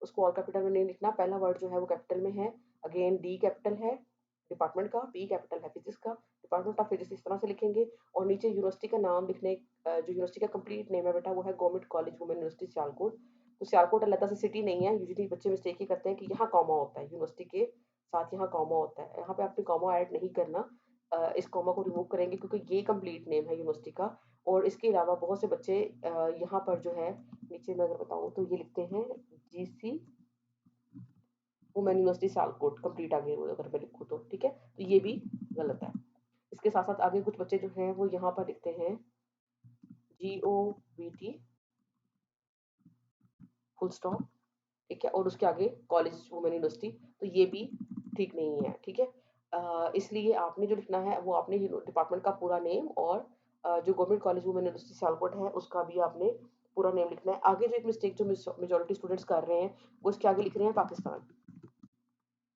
उसको ऑल कैपिटल में नहीं लिखना, पहला वर्ड जो है वो कैपिटल में है। अगेन डी कैपिटल है डिपार्टमेंट का, पी कैपिटल है फिजिक्स का, डिपार्टमेंट ऑफ फिजिक्स इस तरह से लिखेंगे। और नीचे यूनिवर्सिटी का नाम लिखने जो यूनिवर्सिटी का कंप्लीट नेम है बेटा वो है government college women university Sialkot. तो सियालकोट अलग से सिटी नहीं है, यूजुअली बच्चे मिस्टेक ही करते हैं कि यहाँ कॉमा होता है, यूनिवर्सिटी के साथ यहाँ कॉमा होता है, यहाँ पे आपने कॉमा ऐड नहीं करना। इस कॉमा को रिमूव करेंगे क्योंकि ये कंप्लीट नेम है यूनिवर्सिटी का। और इसके अलावा बहुत से बच्चे यहाँ पर जो है नीचे मैं अगर बताऊँ तो ये लिखते हैं GC women university Sialkot complete आगे अगर मैं लिखूँ तो, ठीक है? तो ये भी गलत है। इसके साथ-साथ आगे कुछ बच्चे जो हैं वो यहाँ पर लिखते हैं GOVT फुल स्टॉप, ठीक है? और उसके आगे कॉलेज वुमेन यूनिवर्सिटी, तो ये भी ठीक नहीं है, ठीक है? इसलिए आपने जो लिखना है वो आपने डिपार्टमेंट का पूरा नेम और जो government college women university Sialkot है उसका भी आपने पूरा नेम लिखना है। आगे जो एक मिस्टेक जो मेजॉरिटी स्टूडेंट्स कर रहे हैं वो इसके आगे लिख रहे हैं पाकिस्तान,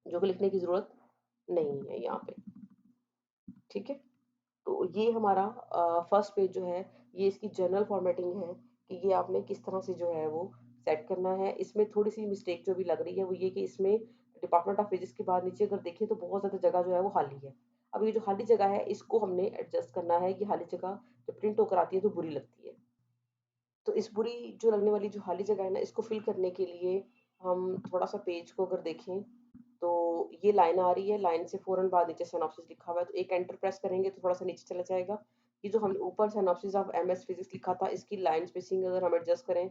जो कि लिखने की ज़रूरत नहीं है यहाँ पे, ठीक है? तो ये हमारा फर्स्ट पेज जो है ये इसकी जनरल फॉर्मेटिंग है कि ये आपने किस तरह से जो है वो सेट करना है। इसमें थोड़ी-सी मिस्टेक जो भी लग रही है वो ये कि इसमें डिपार्टमेंट ऑफ फिजिक्स के बाद नीचे अगर देखें तो बहुत ज़्यादा जगह जो है वो खाली है। अब ये जो खाली जगह है इसको हमने एडजस्ट करना है। ये खाली जगह जब प्रिंट होकर आती है तो बुरी लगती है। तो इस बुरी जो लगने वाली जो खाली जगह है ना इसको फिल करने के लिए हम थोड़ा-सा पेज को अगर देखें तो ये लाइन आ रही है, लाइन से फ़ौरन बाद नीचे सिनॉप्सिस लिखा हुआ है, तो एक एंटर प्रेस करेंगे तो थोड़ा-सा नीचे चला जाएगा। ये जो हमने ऊपर सिनॉप्सिस ऑफ एमएस फिजिक्स लिखा था, इसकी लाइन स्पेसिंग अगर हम एडजस्ट करें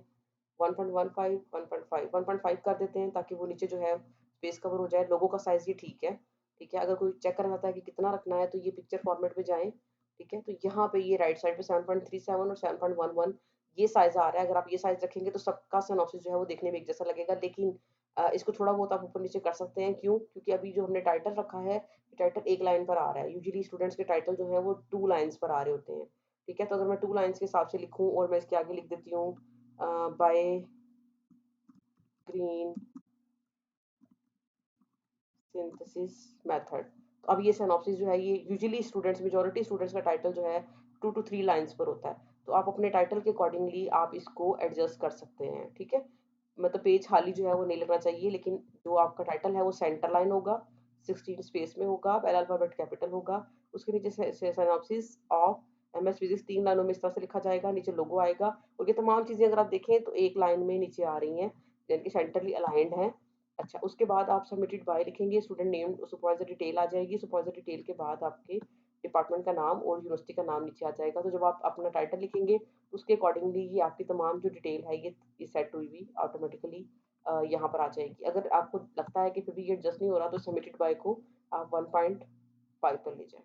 1.15, 1.5, 1.5 कर देते हैं ताकि वो नीचे जो है स्पेस कवर हो जाए। लोगो का साइज़ ये ठीक है, ठीक है? अगर कोई चेक करना चाहता है कि कितना रखना है तो ये पिक्चर फॉर्मेट में जाएँ, ठीक है? तो यहाँ पे ये राइट साइड पे 7.37 और 7.11 ये साइज़ आ रहा है। अगर आप ये साइज़ रखेंगे तो सबका सिनॉप्सिस जो है वो देखने में एक जैसा लगेगा, लेकिन इसको थोड़ा बहुत आप ऊपर-नीचे कर सकते हैं, क्यों? क्योंकि अभी जो हमने टाइटल रखा है, टाइटल 1 लाइन पर आ रहा है। यूजुअली स्टूडेंट्स के टाइटल जो है वो 2 लाइन्स पर आ रहे होते हैं, ठीक है? तो अगर मैं 2 लाइन्स के हिसाब से लिखूँ और मैं इसके आगे लिख देती हूँ बाय ग्रीन सिंथेसिस मेथड। तो अब ये सिनॉप्सिस जो है ये यूजुअली स्टूडेंट्स मेजॉरिटी स्टूडेंट्स का टाइटल जो है 2 टू 3 लाइन्स पर होता है। तो आप अपने टाइटल के अकॉर्डिंगली आप इसको एडजस्ट कर सकते हैं, ठीक है? मतलब पेज खाली जो है वो नहीं लगना चाहिए, लेकिन जो आपका टाइटल है वो सेंटर लाइन होगा, 16 स्पेस में होगा, पहला अल्फाबेट कैपिटल होगा, उसके नीचे से सिनॉप्सिस ऑफ एमएस फिजिक्स 3 लाइनों में इस तरह से लिखा जाएगा, नीचे लोगो आएगा और ये तमाम चीज़ें अगर आप देखें तो एक लाइन में नीचे आ रही हैं, यानी कि सेंटरली अलाइन्ड हैं। अच्छा, उसके बाद आप सबमिटेड बाय लिखेंगे, स्टूडेंट नेम, सुपरवाइज़र डिटेल आ जाएगी, सुपरवाइज़र डिटेल के बाद आपके डिपार्टमेंट का नाम और यूनिवर्सिटी का नाम नीचे आ जाएगा। तो जब आप अपना टाइटल लिखेंगे, तो उसके अकॉर्डिंगली ये आपकी तमाम जो डिटेल है ये सेट हुई हुई ऑटोमेटिकली यहाँ पर आ जाएगी। अगर आपको लगता है कि फिर भी ये एडजस्ट नहीं हो रहा तो सबमिटेड बाय को आप 1.5 पर ले जाएँ।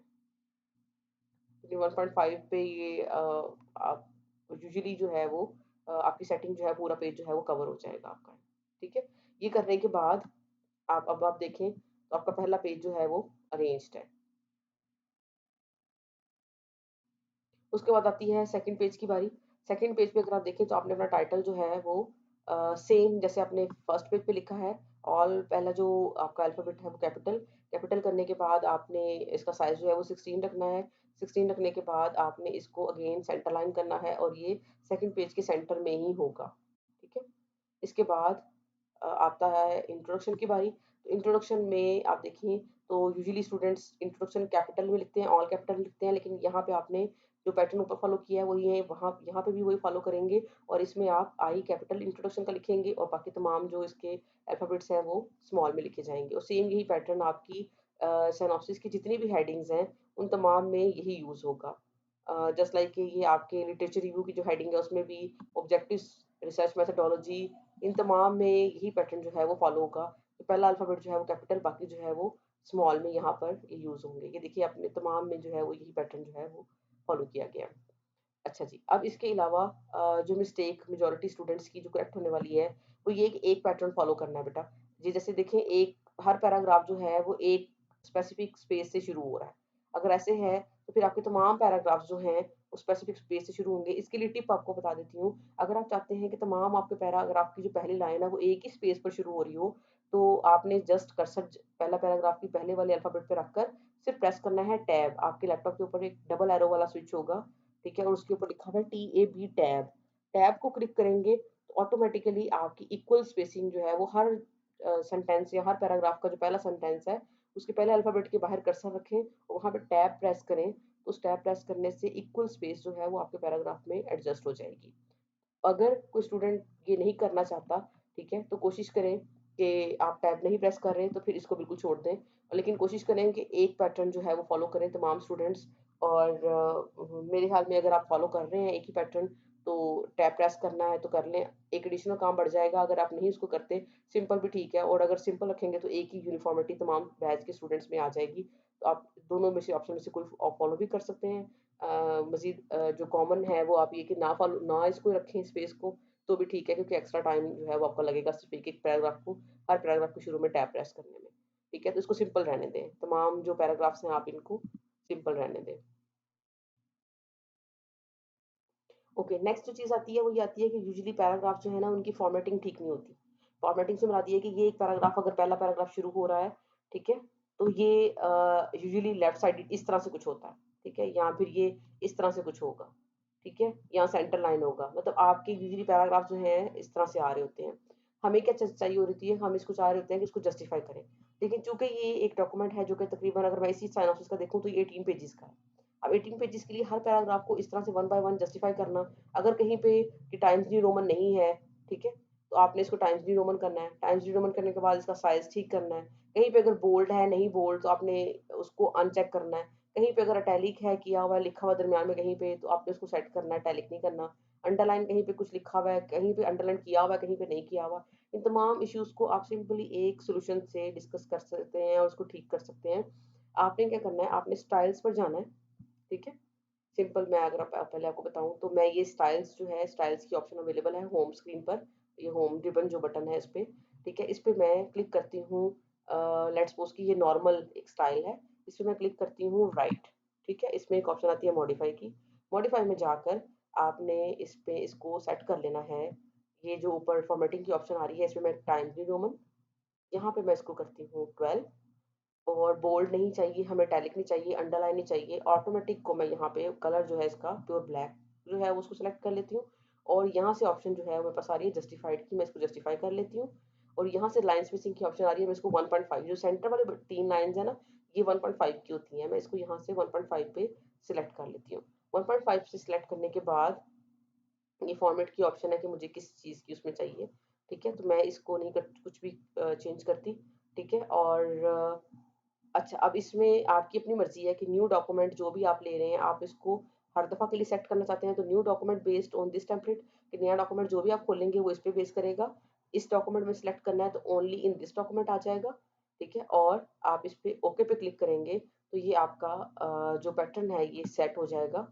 क्योंकि 1.5 पे ये आप यूजुअली जो है वो आपकी सेटिंग जो है पूरा पेज जो है वो कवर हो जाएगा आपका, ठीक है? ये करने के बाद अब आप देखें तो आपका पहला पेज जो है वो अरेंज्ड है। उसके बाद आती है सेकंड पेज की बारी। सेकंड पेज पे अगर आप देखें तो आपने अपना टाइटल जो है वो सेम जैसे आपने फर्स्ट पेज पे लिखा है, ऑल पहला जो आपका अल्फ़ाबेट है वो कैपिटल, कैपिटल करने के बाद आपने इसका साइज़ जो है वो 16 रखना है। 16 रखने के बाद आपने इसको अगेन सेंटर लाइन करना है और ये सेकंड पेज के सेंटर में ही होगा, ठीक है? इसके बाद आता है इंट्रोडक्शन की बारी। तो इंट्रोडक्शन में आप देखें तो यूजुअली स्टूडेंट्स इंट्रोडक्शन कैपिटल में लिखते हैं, ऑल कैपिटल में लिखते हैं, लेकिन यहाँ पे आपने जो पैटर्न ऊपर फॉलो किया है वही है, वहाँ यहाँ पे भी वही फॉलो करेंगे और इसमें आप आई कैपिटल इंट्रोडक्शन का लिखेंगे और बाकी तमाम जो इसके अल्फ़ाबेट्स हैं वो स्मॉल में लिखे जाएँगे और सेम यही पैटर्न आपकी सिनॉप्सिस की जितनी भी हेडिंग्स हैं, उन तमाम में यही यूज़ होगा। जस्ट लाइक ये आपके लिटरेचर रिव्यू की जो हेडिंग है उसमें भी ऑब्जेक्टिव्स, रिसर्च मेथोडोलॉजी, इन तमाम में यही पैटर्न जो है वो फॉलो होगा। तो पहला अल्फ़ाबेट जो है वो कैपिटल, बाकी जो है वो स्मॉल में यहाँ पर ये यूज़ होंगे। ये देखिए अपने तमाम में जो है वो यही पैटर्न जो है वो फॉलो किया गया है। अच्छा जी, अब इसके अलावा जो मिस्टेक मेजॉरिटी स्टूडेंट्स की जो करेक्ट होने वाली है, वो ये कि एक पैटर्न फॉलो करना है बेटा। जी, जैसे देखें एक हर पैराग्राफ जो है वो एक स्पेसिफिक स्पेस से शुरू हो रहा है। अगर ऐसे है तो फिर आपके तमाम पैराग्राफ्स जो हैं वो स्पेसिफिक स्पेस से शुरू होंगे। इसके लिए टिप आपको बता देती हूँ, अगर आप चाहते हैं कि तमाम आपके पैराग्राफ की जो पहली लाइन है वो एक ही स्पेस पर शुरू हो रही हो, तो आपने जस्ट कर्सर पहला पैराग्राफ की पहले वाले अल्फ़ाबेट पे रखकर सिर्फ प्रेस करना है टैब। आपके लैपटॉप के ऊपर एक डबल एरो वाला स्विच होगा, ठीक है? और उसके ऊपर लिखा हुआ है TAB टैब। टैब को क्लिक करेंगे तो ऑटोमेटिकली आपकी इक्वल स्पेसिंग जो है वो हर सेंटेंस या हर पैराग्राफ का जो पहला सेंटेंस है, उसके पहले अल्फ़ाबेट के बाहर कर्सर रखें और वहाँ पे टैब प्रेस करें, तो उस टैब प्रेस करने से इक्वल स्पेस जो है वो आपके पैराग्राफ में एडजस्ट हो जाएगी। अगर कोई स्टूडेंट ये नहीं करना चाहता, ठीक है? तो कोशिश करें कि आप टैब नहीं प्रेस कर रहे हैं तो फिर इसको बिल्कुल छोड़ दें। लेकिन कोशिश करें कि एक पैटर्न जो है वो फ़ॉलो करें तमाम स्टूडेंट्स और मेरे ख़्याल में अगर आप फ़ॉलो कर रहे हैं एक ही पैटर्न तो टैब प्रेस करना है तो कर लें, एक एडिशनल काम बढ़ जाएगा अगर आप नहीं उसको करते। सिंपल भी ठीक है, और अगर सिंपल रखेंगे तो एक ही यूनिफ़ॉर्मिटी तमाम बैच के स्टूडेंट्स में आ जाएगी। तो आप दोनों में से ऑप्शन में से कोई फ़ॉलो भी कर सकते हैं। मज़ीद जो कॉमन है वो आप ये कि ना इसको रखें स्पेस को, तो भी ठीक है, क्योंकि एक्स्ट्रा टाइम जो है वो आपका लगेगा सिर्फ़ एक-एक पैराग्राफ को, हर पैराग्राफ के शुरू में टैब प्रेस करने में। ठीक है? तो इसको सिंपल रहने दें। तमाम जो पैराग्राफ्स हैं आप इनको सिंपल रहने दें। ओके, नेक्स्ट जो चीज़ आती है वो ये आती है कि यूजुअली पैराग्राफ जो है ना उनकी फॉर्मेटिंग ठीक नहीं होती। फॉर्मेटिंग से मुराद ये है कि ये एक पैराग्राफ, अगर पहला पैराग्राफ शुरू हो रहा है, ठीक है? तो ये यूजुअली लेफ्ट साइडेड इस तरह से कुछ होता है, ठीक है? या फिर ये इस तरह से कुछ होगा, ठीक है? यहाँ सेंटर लाइन होगा, मतलब आपके यूजुअली पैराग्राफ जो हैं इस तरह से आ रहे होते हैं। हमें क्या चाहिए हो रही है, हम इसको चाह रहे होते हैं कि इसको जस्टिफाई करें। लेकिन चूंकि ये एक डॉक्यूमेंट है जो कि तकरीबन, अगर मैं इसी साइनॉप्सिस का देखूं तो ये 18 पेजेस का है। अब 18 पेजेस के लिए हर पैराग्राफ को इस तरह से वन बाय वन जस्टिफाई करना, अगर कहीं पे कि टाइम्स न्यू रोमन नहीं है, ठीक है, तो आपने इसको टाइम्स न्यू रोमन करना है। टाइम्स न्यू रोमन करने के बाद इसका साइज ठीक करना है। कहीं पे अगर बोल्ड है, नहीं बोल्ड, तो आपने उसको अनचेक करना है। कहीं पे अगर अटैलिक है, किया हुआ है, लिखा हुआ दरमियान में कहीं पे, तो आपने उसको सेट करना है, अटैलिक नहीं करना। अंडरलाइन कहीं पे कुछ लिखा हुआ है, कहीं पे अंडरलाइन किया हुआ है, कहीं पे नहीं किया हुआ। इन तमाम इश्यूज को आप सिंपली एक सोल्यूशन से डिस्कस कर सकते हैं और उसको ठीक कर सकते हैं। आपने क्या करना है, आपने स्टाइल्स पर जाना है, ठीक है? सिंपल, मैं अगर पहले आपको बताऊँ तो मैं ये स्टाइल्स जो है, स्टाइल्स की ऑप्शन अवेलेबल है होम स्क्रीन पर। ये होम रिबन जो बटन है इस पे, ठीक है? इस पे मैं क्लिक करती हूँ, लेट्स सपोज़ कि ये नॉर्मल एक स्टाइल है, इस पे मैं क्लिक करती हूँ राइट, ठीक है? इसमें एक ऑप्शन आती है मॉडिफाई की। मॉडिफाई में जाकर आपने इस पे इसको सेट कर लेना है। ये जो ऊपर फॉर्मेटिंग की ऑप्शन आ रही है, इसमें मैं टाइम्स न्यू रोमन, यहाँ पे मैं इसको करती हूँ 12, और बोल्ड नहीं चाहिए हमें, इटैलिक नहीं चाहिए, अंडरलाइन नहीं चाहिए। ऑटोमेटिक को मैं यहाँ पे कलर जो है इसका प्योर ब्लैक जो है वो उसको सेलेक्ट कर लेती हूँ, और यहाँ से ऑप्शन जो है मेरे पास आ रही है जस्टिफाइड की, मैं इसको जस्टिफाई कर लेती हूँ। और यहाँ से लाइन स्पेसिंग की ऑप्शन आ रही है, मैं इसको 1.5, जो सेंटर वाले 3 लाइन्स है ना, ये 1.5 की होती हैं, मैं इसको यहाँ से 1.5 पे सिलेक्ट कर लेती हूँ। 1.5 से सिलेक्ट करने के बाद ये फॉर्मेट की ऑप्शन है कि मुझे किस चीज़ की उसमें चाहिए, ठीक है? तो मैं इसको नहीं कर कुछ भी चेंज करती, ठीक है? और अच्छा, अब इसमें आपकी अपनी मर्ज़ी है कि न्यू डॉक्यूमेंट जो भी आप ले रहे हैं, आप इसको हर दफ़ा के लिए सेट करना चाहते हैं, तो new document based on this template, कि नया डॉक्यूमेंट जो भी आप खोलेंगे वो इस पे बेस करेगा। इस डॉक्यूमेंट में सिलेक्ट करना है तो ओनली इन दिस डॉक्यूमेंट आ जाएगा, ठीक है? और आप इस पे ओके पे क्लिक करेंगे तो ये आपका जो पैटर्न है ये सेट हो जाएगा,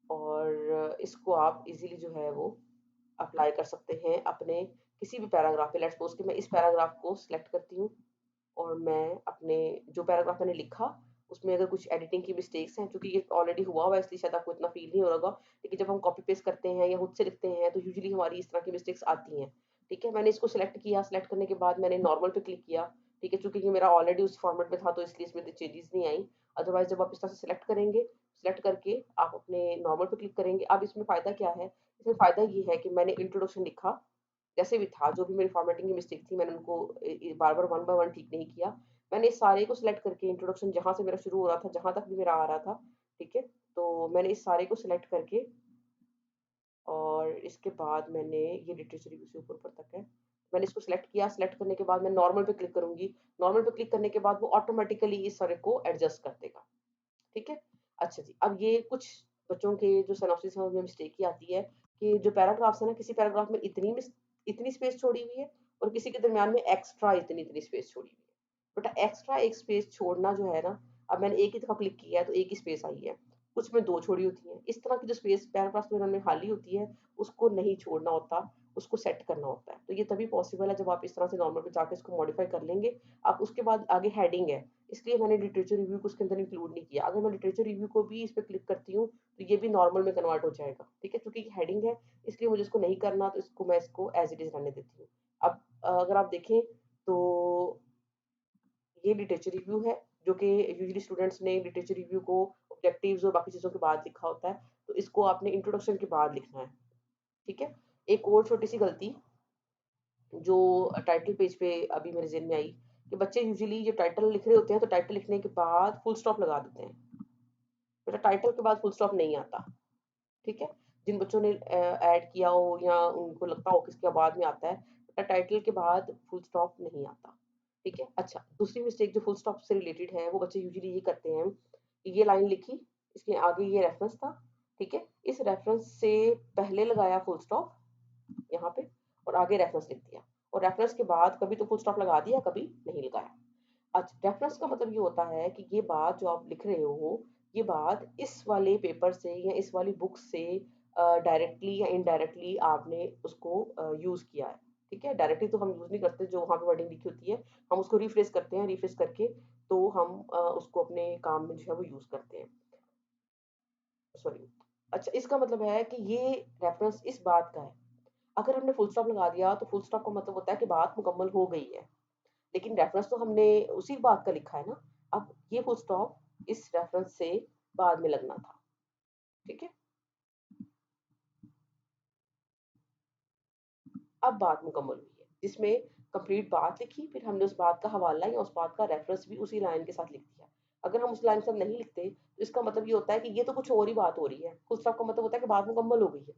और इसको आप इज़िली जो है वो अप्लाई कर सकते हैं अपने किसी भी पैराग्राफ पे। लेट्स सपोज़ कि मैं इस पैराग्राफ को सिलेक्ट करती हूँ, और मैं अपने जो पैराग्राफ मैंने लिखा उसमें अगर कुछ एडिटिंग की मिस्टेक्स हैं, क्योंकि ये ऑलरेडी हुआ हुआ है इसलिए शायद आपको इतना फील नहीं हो रहा होगा, लेकिन जब हम कॉपी पेस्ट करते हैं या खुद से लिखते हैं तो यूजुअली हमारी इस तरह की मिस्टेक्स आती हैं, ठीक है? मैंने इसको सिलेक्ट किया, सिलेक्ट करने के बाद मैंने नॉर्मल पे क्लिक किया, ठीक है? चूंकि ये मेरा ऑलरेडी उस फॉर्मेट में था तो इसलिए इसमें चेंजेस नहीं आई। अदरवाइज जब आप इस तरह से सिलेक्ट करेंगे, सिलेक्ट करके आप अपने नॉर्मल पे क्लिक करेंगे। अब इसमें फ़ायदा क्या है, इसमें फ़ायदा ये है कि मैंने इंट्रोडक्शन लिखा, जैसे भी था, जो भी मेरी फॉर्मेटिंग की मिस्टेक थी, मैंने उनको बार-बार वन बाय वन ठीक नहीं किया। मैंने इस सारे को सिलेक्ट करके इंट्रोडक्शन जहाँ से मेरा शुरू हो रहा था, जहाँ तक भी मेरा आ रहा था, ठीक है? तो मैंने इस सारे को सिलेक्ट करके, और इसके बाद मैंने ये लिटरेचर रिव्यू से ऊपर-ऊपर तक है। मैंने इसको सिलेक्ट किया, सिलेक्ट करने के बाद मैं नॉर्मल पे क्लिक करूँगी। नॉर्मल पे क्लिक करने के बाद वो ऑटोमैटिकली इस सारे को एडजस्ट कर देगा। ठीक है? अच्छा जी, अब ये कुछ बच्चों के जो सिनॉप्सिस है उनमें मिस्टेक ये आती है कि जो पैराग्राफ्स है ना, किसी पैराग्राफ में इतनी स्पेस छोड़ी हुई है, और किसी के दरमियान में एक्स्ट्रा इतनी-इतनी स्पेस छोड़ी हुई है। बेटा एक्स्ट्रा एक स्पेस छोड़ना जो है ना, अब मैंने एक ही दफ़ा क्लिक किया है तो एक ही स्पेस आई है, कुछ में 2 छोड़ी होती हैं। इस तरह की जो स्पेस पैराग्राफ्स के दरमियान में खाली होती है, उसको नहीं छोड़ना होता, उसको सेट करना होता है। तो ये तभी पॉसिबल है जब आप इस तरह से नॉर्मल पे जाके इसको मॉडिफाई कर लेंगे। अब उसके बाद आगे हेडिंग है, इसलिए मैंने लिटरेचर रिव्यू को उसके अंदर इंक्लूड नहीं किया। अगर मैं लिटरेचर रिव्यू को भी इस पे क्लिक करती हूँ, तो ये भी नॉर्मल में कन्वर्ट हो जाएगा, ठीक है? क्योंकि ये हेडिंग है, इसलिए मुझे इसको नहीं करना, तो इसको मैं इसको एज़ इट इज़ रहने देती हूँ। अब अगर आप देखें तो ये लिटरेचर रिव्यू है, जो कि यूजुअली स्टूडेंट्स ने लिटरेचर रिव्यू को ऑब्जेक्टिव्स और बाकी चीज़ों के बाद लिखा होता है, तो इसको आपने इंट्रोडक्शन के बाद लिखना है, ठीक है? एक और छोटी-सी गलती जो टाइटल पेज पे अभी मेरे ज़हन में आई, कि बच्चे यूजुअली जब टाइटल लिख रहे होते हैं, तो टाइटल लिखने के बाद फुल स्टॉप लगा देते हैं। बेटा टाइटल के बाद फुल स्टॉप नहीं आता, ठीक है? जिन बच्चों ने ऐड किया हो या उनको लगता हो कि इसके बाद में आता है, बेटा टाइटल के बाद फुल स्टॉप नहीं आता, ठीक है? अच्छा, दूसरी मिस्टेक जो फुल स्टॉप से रिलेटेड है, वो बच्चे यूजुअली ये करते हैं कि ये लाइन लिखी, इसके आगे ये रेफरेंस था, ठीक है? इस रेफरेंस से पहले लगाया फुल स्टॉप यहाँ पे और आगे रेफरेंस लिख दिया और रेफरेंस के बाद कभी तो फुल स्टॉप लगा दिया, कभी नहीं लगाया। अच्छा, रेफरेंस का मतलब ये होता है कि ये बात जो आप लिख रहे हो, ये बात इस वाले पेपर से या इस वाली बुक से डायरेक्टली या इनडायरेक्टली आपने उसको यूज़ किया है, ठीक है? डायरेक्टली तो हम यूज़ नहीं करते, जो वहाँ पे वर्डिंग लिखी होती है, हम उसको रिफ्रेश करते हैं, रिफ्रेश करके तो हम उसको अपने काम में जो है वो यूज़ करते हैं। सॉरी। अच्छा, इसका मतलब है कि ये रेफरेंस इस बात का है। अगर हमने फुल स्टॉप लगा दिया तो फुल स्टॉप का मतलब होता है कि बात मुकम्मल हो गई है। लेकिन रेफरेंस तो हमने उसी बात का लिखा है ना। अब ये फुल स्टॉप इस रेफरेंस से बाद में लगना था, ठीक है? अब बात मुकम्मल हुई है, जिसमें कंप्लीट बात लिखी, फिर हमने उस बात का हवाला या उस बात का रेफरेंस भी उसी लाइन के साथ लिख दिया। अगर हम उस लाइन के साथ नहीं लिखते, तो इसका मतलब ये होता है कि ये तो कुछ और ही बात हो रही है। फुल स्टॉप का मतलब होता है कि बात मुकम्मल हो गई है।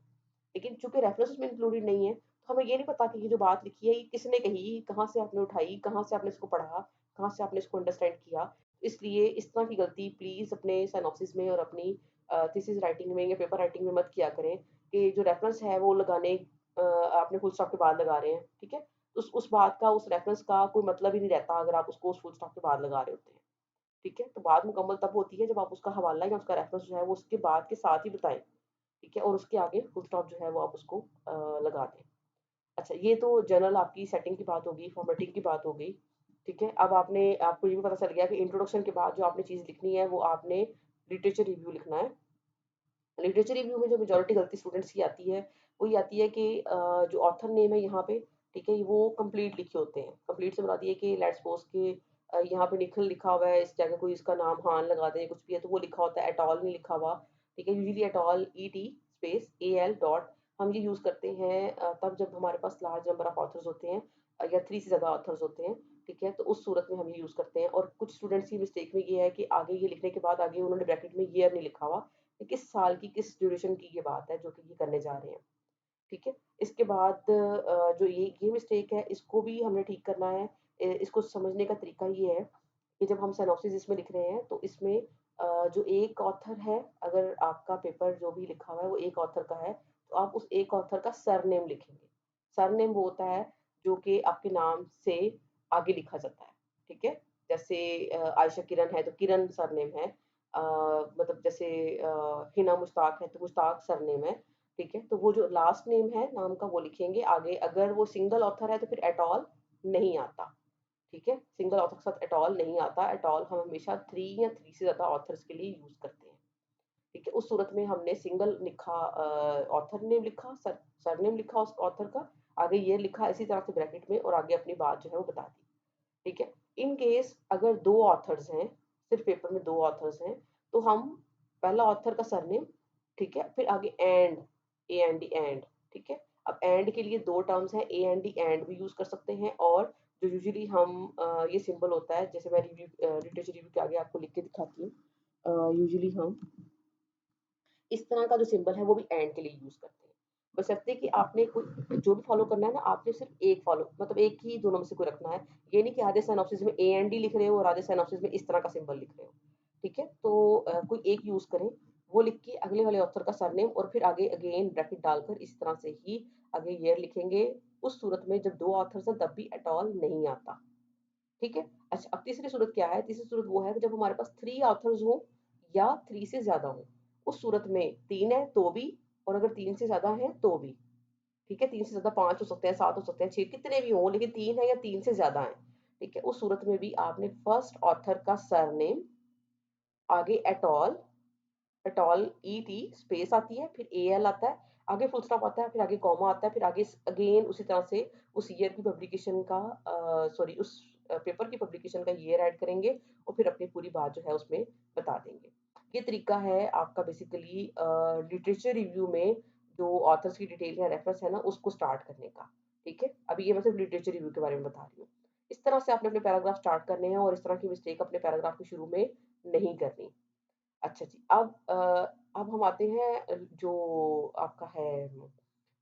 लेकिन चूँकि रेफरेंस उसमें इंक्लूडेड नहीं है, तो हमें ये नहीं पता कि ये जो बात लिखी है, ये किसने कही, कहाँ से आपने उठाई, कहाँ से आपने इसको पढ़ा, कहाँ से आपने इसको अंडरस्टैंड किया। इसलिए इस तरह की गलती प्लीज़ अपने सिनॉप्सिस में और अपनी थीसिस राइटिंग में या पेपर राइटिंग में मत किया करें कि जो रेफरेंस है वो लगाने आपने फुल स्टॉप के बाद लगा रहे हैं, ठीक है? उस बात का, उस रेफरेंस का कोई मतलब ही नहीं रहता अगर आप उसको उस फुल स्टॉप के बाद लगा रहे होते हैं, ठीक है? तो बात मुकम्मल तब होती है जब आप उसका हवाला या उसका रेफरेंस जो है वो उसके बाद के साथ ही बताएँ, ठीक है? और उसके आगे फुल स्टॉप जो है वो आप उसको लगा दें। अच्छा, ये तो जनरल आपकी सेटिंग की बात हो गई, फॉर्मेटिंग की बात हो गई, ठीक है? अब आपको ये भी पता चल गया कि इंट्रोडक्शन के बाद जो आपने चीज़ लिखनी है वो आपने लिटरेचर रिव्यू लिखना है। लिटरेचर रिव्यू में जो मेजॉरिटी गलती स्टूडेंट्स की आती है, वो ये आती है कि जो ऑथर नेम है यहाँ पे, ठीक है, वो कंप्लीट लिखे होते हैं। कंप्लीट से मुराद ये है कि लेट्स सपोज़ कि यहाँ पे निखिल लिखा हुआ है, इस जगह कोई इसका नाम हान लगा दें, कुछ भी है तो वो लिखा होता है, एट ऑल नहीं लिखा हुआ, ठीक है? Usually at all ET space AL dot हम ये यूज़ करते हैं तब जब हमारे पास लार्ज नंबर ऑफ ऑथर्स होते हैं या 3 से ज़्यादा ऑथर्स होते हैं, ठीक है? तो उस सूरत में हम ये यूज़ करते हैं और कुछ स्टूडेंट्स की मिस्टेक में ये है कि आगे ये लिखने के बाद आगे उन्होंने ब्रैकेट में ईयर नहीं लिखा हुआ, कि किस साल की किस ड्यूरेशन की ये बात है जो कि ये करने जा रहे हैं, ठीक है? इसके बाद जो ये मिस्टेक है इसको भी हमने ठीक करना है। इसको समझने का तरीका ये है कि जब हम सिनॉप्सिस इसमें लिख रहे हैं तो इसमें जो एक ऑथर है, अगर आपका पेपर जो भी लिखा हुआ है वो एक ऑथर का है, तो आप उस एक ऑथर का सरनेम लिखेंगे। सरनेम वो होता है जो कि आपके नाम से आगे लिखा जाता है, ठीक है? जैसे आयशा किरण है तो किरण सरनेम है। मतलब जैसे हिना मुश्ताक है तो मुश्ताक सरनेम है, ठीक है? तो वो जो लास्ट नेम है नाम का वो लिखेंगे आगे, अगर वो सिंगल ऑथर है तो फिर एट ऑल नहीं आता, ठीक है? सिंगल ऑथर के साथ एट ऑल नहीं आता, एट ऑल हम हमेशा 3 या 3 से ज़्यादा ऑथर्स के लिए यूज़ करते हैं, ठीक है? उस सूरत में हमने सिंगल लिखा ऑथर नेम लिखा, सरनेम लिखा उस ऑथर का, आगे ईयर लिखा इसी तरह से ब्रैकेट में और आगे अपनी बात जो है वो बता दी, ठीक है? इन केस अगर 2 ऑथर्स हैं, सिर्फ़ पेपर में 2 ऑथर्स हैं, तो हम पहला ऑथर का सरनेम, ठीक है? फिर आगे and, A N D and, ठीक है? अब एंड के लिए 2 टर्म्स हैं, ए एन डी एंड भी यूज़ कर सकते हैं और जो यूजुअली हम ये सिंबल होता है, जैसे मैं लिटरेचर रिव्यू के आगे आपको लिख के दिखाती हूँ। यूजुअली हम इस तरह का जो सिंबल है वो भी एंड के लिए यूज़ करते हैं। बशर्ते कि आपने कोई जो भी फ़ॉलो करना है ना, आपने सिर्फ़ एक फ़ॉलो मतलब एक ही दोनों में से कोई रखना है। ये नहीं कि आधे सिनॉप्सिस में ए एन डी लिख रहे हो और आधे सिनॉप्सिस में इस तरह का सिंबल लिख रहे हो, ठीक है? तो कोई एक यूज़ करें, वो लिख के अगले वाले ऑथर का सरनेम और फिर आगे अगेन ब्रैकेट डालकर इस तरह से ही आगे ईयर लिखेंगे। उस सूरत में जब 2 ऑथर्स हैं तब भी एट ऑल नहीं आता, ठीक है? अच्छा, अब तीसरी सूरत क्या है? तीसरी सूरत वो है कि जब हमारे पास 3 ऑथर्स हों या 3 से ज़्यादा हों। उस सूरत में 3 है तो भी और अगर 3 से ज़्यादा हैं तो भी, ठीक है? 3 से ज़्यादा 5 हो सकते हैं, 7 हो सकते हैं, 6 कितने भी हों लेकिन 3 है या 3 से ज़्यादा हैं, ठीक है? उस सूरत में भी आपने फर्स्ट ऑथर का सरनेम, आगे एट ऑल ईटी स्पेस आती है, फिर एएल आता है, आगे फुल स्टॉप आता है, फिर आगे कॉमा आता है, फिर आगे अगेन उसी तरह से उस ईयर की पब्लिकेशन का सॉरी उस पेपर की पब्लिकेशन का ईयर ऐड करेंगे और फिर अपनी पूरी बात जो है उसमें बता देंगे। ये तरीका है आपका बेसिकली लिटरेचर रिव्यू में जो ऑथर्स की डिटेल या रेफरेंस है ना उसको स्टार्ट करने का, ठीक है? अभी ये मैं सिर्फ लिटरेचर रिव्यू के बारे में बता रही हूँ। इस तरह से आपने अपने पैराग्राफ स्टार्ट करने हैं और इस तरह की मिस्टेक अपने पैराग्राफ के शुरू में नहीं करनी। अच्छा जी, अब हम आते हैं जो आपका है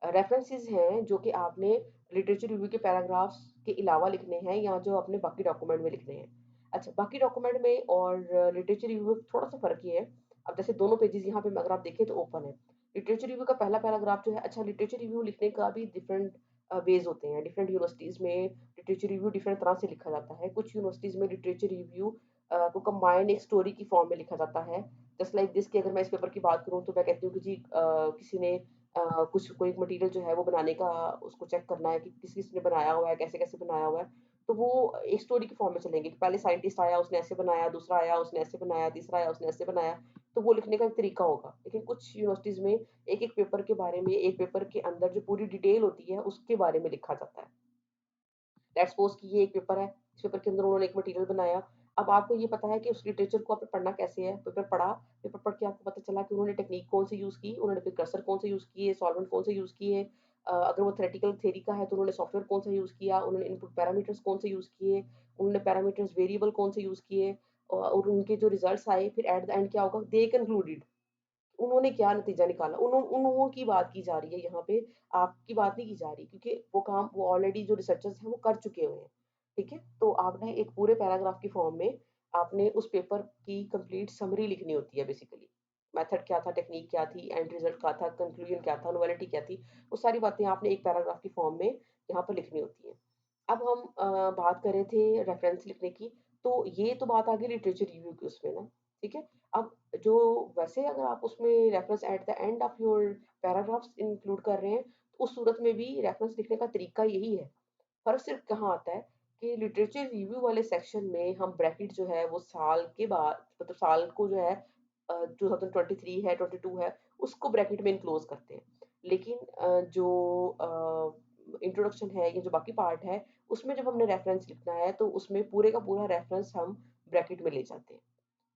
रेफरेंसेस हैं जो कि आपने लिटरेचर रिव्यू के पैराग्राफ्स के अलावा लिखने हैं या जो अपने बाकी डॉक्यूमेंट में लिखने हैं। अच्छा, बाकी डॉक्यूमेंट में और लिटरेचर रिव्यू में थोड़ा-सा फ़र्क ये है अब जैसे दोनों पेजेज़ यहाँ पे अगर आप देखें तो ओपन है। लिटरेचर रिव्यू का पहला पैराग्राफ जो है अच्छा लिटरेचर रिव्यू लिखने का भी डिफरेंट वेज़ होते हैं। डिफरेंट यूनिवर्सिटीज़ में लिटरेचर रिव्यू डिफरेंट तरह से लिखा जाता है। कुछ यूनिवर्सिटीज़ में लिटरेचर रिव्यू को कंबाइंड एक स्टोरी की फॉर्म में लिखा जाता है। जस्ट लाइक दिस कि अगर मैं इस पेपर की बात करूँ तो मैं कहती हूँ कि जी किसी ने कुछ कोई एक मटेरियल जो है वो बनाने का उसको चेक करना है कि किस-किस ने बनाया हुआ है, कैसे-कैसे बनाया हुआ है। तो वो एक स्टोरी की फॉर्म में चलेंगे कि पहले साइंटिस्ट आया, उसने ऐसे बनाया, दूसरा आया, उसने ऐसे बनाया, तीसरा आया, उसने ऐसे बनाया। तो वो लिखने का एक तरीका होगा। लेकिन कुछ यूनिवर्सिटीज़ में एक-एक पेपर के बारे में, एक पेपर के अंदर जो पूरी डिटेल होती है, उसके बारे में लिखा जाता है। लेट्स सपोज़ कि ये एक पेपर है, इस पेपर के अंदर उन्होंने एक मटीरियल बनाया। अब आपको ये पता है कि उस लिटरेचर को आपने पढ़ना कैसे है, पेपर पढ़ा, पेपर पढ़ के आपको पता चला कि उन्होंने टेक्नीक कौन-सी यूज़ की, उन्होंने प्रिकर्सर कौन-से यूज़ किए, सॉल्वेंट कौन-से यूज़ किए। अगर वो थ्योरेटिकल थ्योरी का है तो उन्होंने सॉफ्टवेयर कौन-सा यूज़ किया, उन्होंने इनपुट पैरामीटर्स कौन-से यूज़ किए, उन्होंने पैरामीटर्स वेरिएबल कौन-से यूज़ किए और उनके जो रिजल्ट्स आए फिर एट द एंड क्या होगा, दे कंक्लूडेड उन्होंने क्या नतीजा निकाला उन लोगों की बात की जा रही है यहाँ पे, आपकी बात नहीं की जा रही क्योंकि वो काम वो ऑलरेडी जो रिसर्चर्स हैं वो कर चुके हुए हैं, ठीक है? तो आपने एक पूरे पैराग्राफ की फॉर्म में आपने उस पेपर की कंप्लीट समरी लिखनी होती है बेसिकली। मेथड क्या था, टेक्निक क्या थी, एंड रिजल्ट क्या था, कंक्लूजन क्या था, नोवेलिटी क्या थी, वो सारी बातें आपने एक पैराग्राफ की फॉर्म में यहाँ पर लिखनी होती हैं। अब हम बात कर रहे थे रेफरेंस लिखने की, तो ये तो बात आ गई लिटरेचर रिव्यू की उसमें ना, ठीक है? अब जो वैसे अगर आप उसमें reference at the end of your paragraphs include कर रहे हैं, तो उस सूरत में भी रेफरेंस लिखने का तरीका यही है। फ़र्क सिर्फ़ कहाँ आता है कि लिटरेचर रिव्यू वाले सेक्शन में हम ब्रैकेट जो है वो साल के बाद मतलब साल को जो है 2023 है, 22 है, उसको ब्रैकेट में एनक्लोज़ करते हैं। लेकिन जो इंट्रोडक्शन है या जो बाकी पार्ट है, उसमें जब हमने रेफरेंस लिखना है, तो उसमें पूरे का पूरा रेफरेंस हम ब्रैकेट में ले जाते हैं।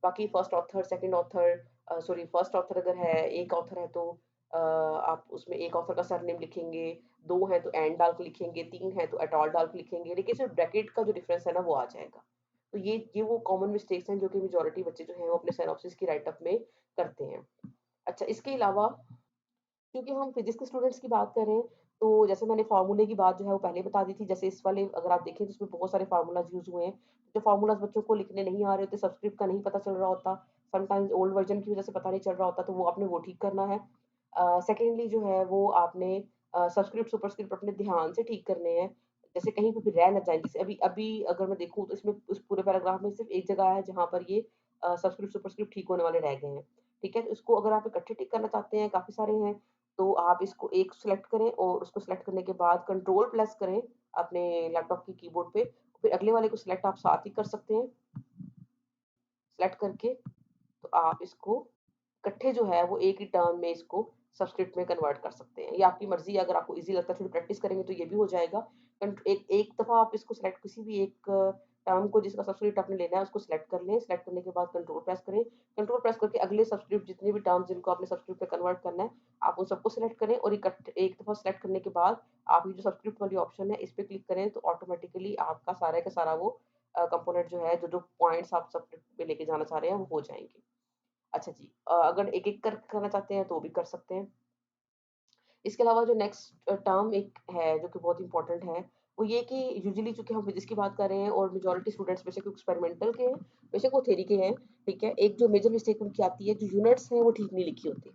बाकी first author, second author sorry first author अगर है, एक ऑथर है तो आप उसमें एक ऑथर का सरनेम लिखेंगे, 2 हैं तो एंड डाल के लिखेंगे, 3 हैं तो एट ऑल डाल के लिखेंगे, लेकिन सिर्फ ब्रैकेट का जो डिफरेंस है ना वो आ जाएगा। तो ये वो कॉमन मिस्टेक्स हैं जो कि मेजॉरिटी बच्चे जो हैं वो अपने सिनॉप्सिस की राइट अप में करते हैं। अच्छा इसके अलावा क्योंकि हम फिजिक्स के स्टूडेंट्स की बात कर रहे हैं, तो जैसे मैंने फ़ॉर्मूले की बात जो है वो पहले बता दी थी, जैसे इस वाले अगर आप देखें तो इसमें बहुत सारे फ़ॉर्मूलाज़ यूज़ हुए हैं। जो फ़ॉर्मूलाज़ बच्चों को लिखने नहीं आ रहे होते, सबस्क्रिप्ट का नहीं पता चल रहा होता, समटाइम्स ओल्ड वर्ज़न की वज़ह से पता नहीं चल रहा होता, तो वो आपने वो ठीक करना है। सेकेंडली जो है वो आपने सबस्क्रिप्ट, सुपरस्क्रिप्ट अपने ध्यान से ठीक करने हैं। जैसे कहीं पे भी रह ना जाए, जैसे अभी अभी अगर मैं देखूँ तो इसमें इस पूरे पैराग्राफ में सिर्फ़ एक जगह है जहाँ पर ये सबस्क्रिप्ट, सुपरस्क्रिप्ट ठीक होने वाले रह गए हैं। ठीक है? तो इसको अगर आप इकट्ठे टिक करना चाहते हैं, काफ़ी सारे हैं, तो आप इसको एक सेलेक्ट करें और उसको सेलेक्ट करने के बाद कंट्रोल प्रेस करें अपने लैपटॉप की कीबोर्ड पे, फिर अगले वाले को सेलेक्ट आप साथ ही कर सकते हैं। सेलेक्ट करके तो आप इसको इकट्ठे जो है वो एक ही टर्म में इसको सबस्क्रिप्ट में कन्वर्ट कर सकते हैं। ये आपकी मर्ज़ी है, अगर आपको ईज़ी लगता है थोड़ी प्रैक्टिस करेंगे तो ये भी हो जाएगा। एक एक दफ़ा आप इसको सेलेक्ट किसी भी एक टर्म को जिसका सबस्क्रिप्ट आपने लेना है उसको सेलेक्ट कर लें। सेलेक्ट करने के बाद कंट्रोल प्रेस करें। कंट्रोल प्रेस करके अगले सबस्क्रिप्ट जितने भी टर्म्स जिनको आपने सबस्क्रिप्ट में कन्वर्ट करना है, आप उन सबको सेलेक्ट करें और एक दफ़ा सेलेक्ट करने के बाद आप ये जो सबस्क्रिप्ट वाली ऑप्शन है इस पे क्लिक करें तो ऑटोमैटिकली आपका सारा का सारा वो कंपोनेंट जो है, जो-जो पॉइंट्स आप सबस्क्रिप्ट में लेके जाना चाह रहे हैं वो हो जाएँगे। अच्छा जी अगर एक-एक कर करना चाहते हैं तो वो भी कर सकते हैं। इसके अलावा जो नेक्स्ट टर्म एक है जो कि बहुत इम्पोर्टेंट है, वो ये कि यूजुअली चूँकि हम फिज़िक्स की बात कर रहे हैं और मेजॉरिटी स्टूडेंट्स बेशक एक्सपेरिमेंटल के हैं, बेशक वो थ्योरी के हैं, ठीक है? एक जो मेजर मिस्टेक उनकी आती है, जो यूनिट्स हैं वो ठीक नहीं लिखी होती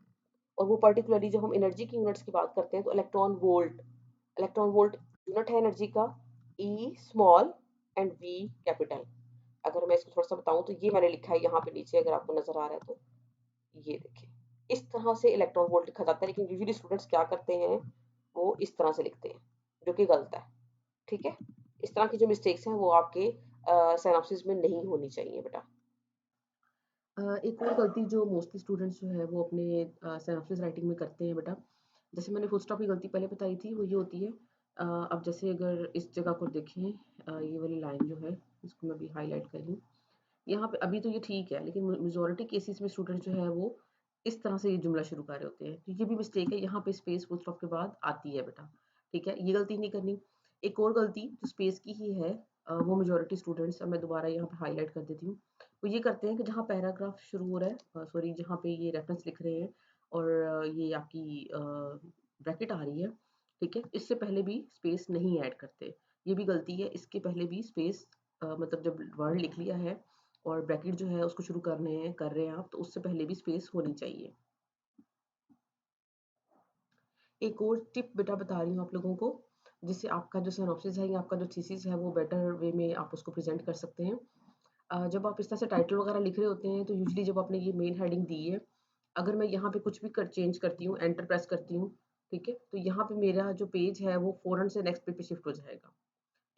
और वो पर्टिकुलरली जब हम एनर्जी की यूनिट्स की बात करते हैं तो इलेक्ट्रॉन वोल्ट यूनिट है एनर्जी का, ई स्मॉल एंड वी कैपिटल। अगर मैं इसको थोड़ा-सा बताऊँ तो ये मैंने लिखा है यहाँ पे नीचे अगर आपको नज़र आ रहा है तो। ये देखिए, इस तरह से इलेक्ट्रॉन वोल्ट लिखा जाता है लेकिन यूजुअली स्टूडेंट्स क्या करते हैं, वो इस तरह से लिखते हैं, जो कि गलत है, ठीक है? इस तरह की जो मिस्टेक्स हैं वो आपके सिनॉप्सिस में नहीं होनी चाहिए बेटा। एक और गलती जो मोस्टली स्टूडेंट्स जो है वो अपने सिनॉप्सिस राइटिंग में करते हैं बेटा, जैसे मैंने फुल स्टॉप की गलती पहले बताई थी वो ये होती है अब जैसे अगर इस जगह को देखें ये वाली लाइन जो है इसको मैं अभी हाइलाइट कर लूँ। यहाँ पे अभी तो ये ठीक है, लेकिन मेजॉरिटी केसेस में स्टूडेंट जो है वो इस तरह से ये जुमला शुरू कर रहे होते हैं। तो ये भी मिस्टेक है, यहाँ पे स्पेस फुल स्टॉप के बाद आती है बेटा, ठीक है? ये गलती नहीं करनी। एक और गलती जो स्पेस की ही है वो मेजॉरिटी स्टूडेंट्स अब मैं दोबारा यहाँ पे हाइलाइट कर देती हूँ। वो ये करते हैं कि जहाँ पैराग्राफ शुरू हो रहा है सॉरी जहाँ पे ये रेफरेंस लिख रहे हैं और ये आपकी ब्रैकेट आ रही है, ठीक है? इससे पहले भी स्पेस नहीं ऐड करते। ये भी गलती है, इसके पहले भी स्पेस मतलब जब वर्ड लिख लिया है और ब्रैकेट जो है उसको शुरू कर रहे हैं आप, तो उससे पहले भी स्पेस होनी चाहिए। एक और टिप बेटा बता रही हूँ आप लोगों को, जिससे आपका जो सिनॉप्सिस है या आपका जो थीसिस है वो बेटर वे में आप उसको प्रेज़ेंट कर सकते हैं। जब आप इस तरह से टाइटल वगैरह लिख रहे होते हैं तो यूजुअली जब आपने ये मेन हेडिंग दी है, अगर मैं यहाँ पे कुछ भी कर चेंज करती हूँ, एंटर प्रेस करती हूँ, ठीक है? तो यहाँ पे मेरा जो पेज है वो फ़ौरन से नेक्स्ट पेज पे शिफ्ट हो जाएगा।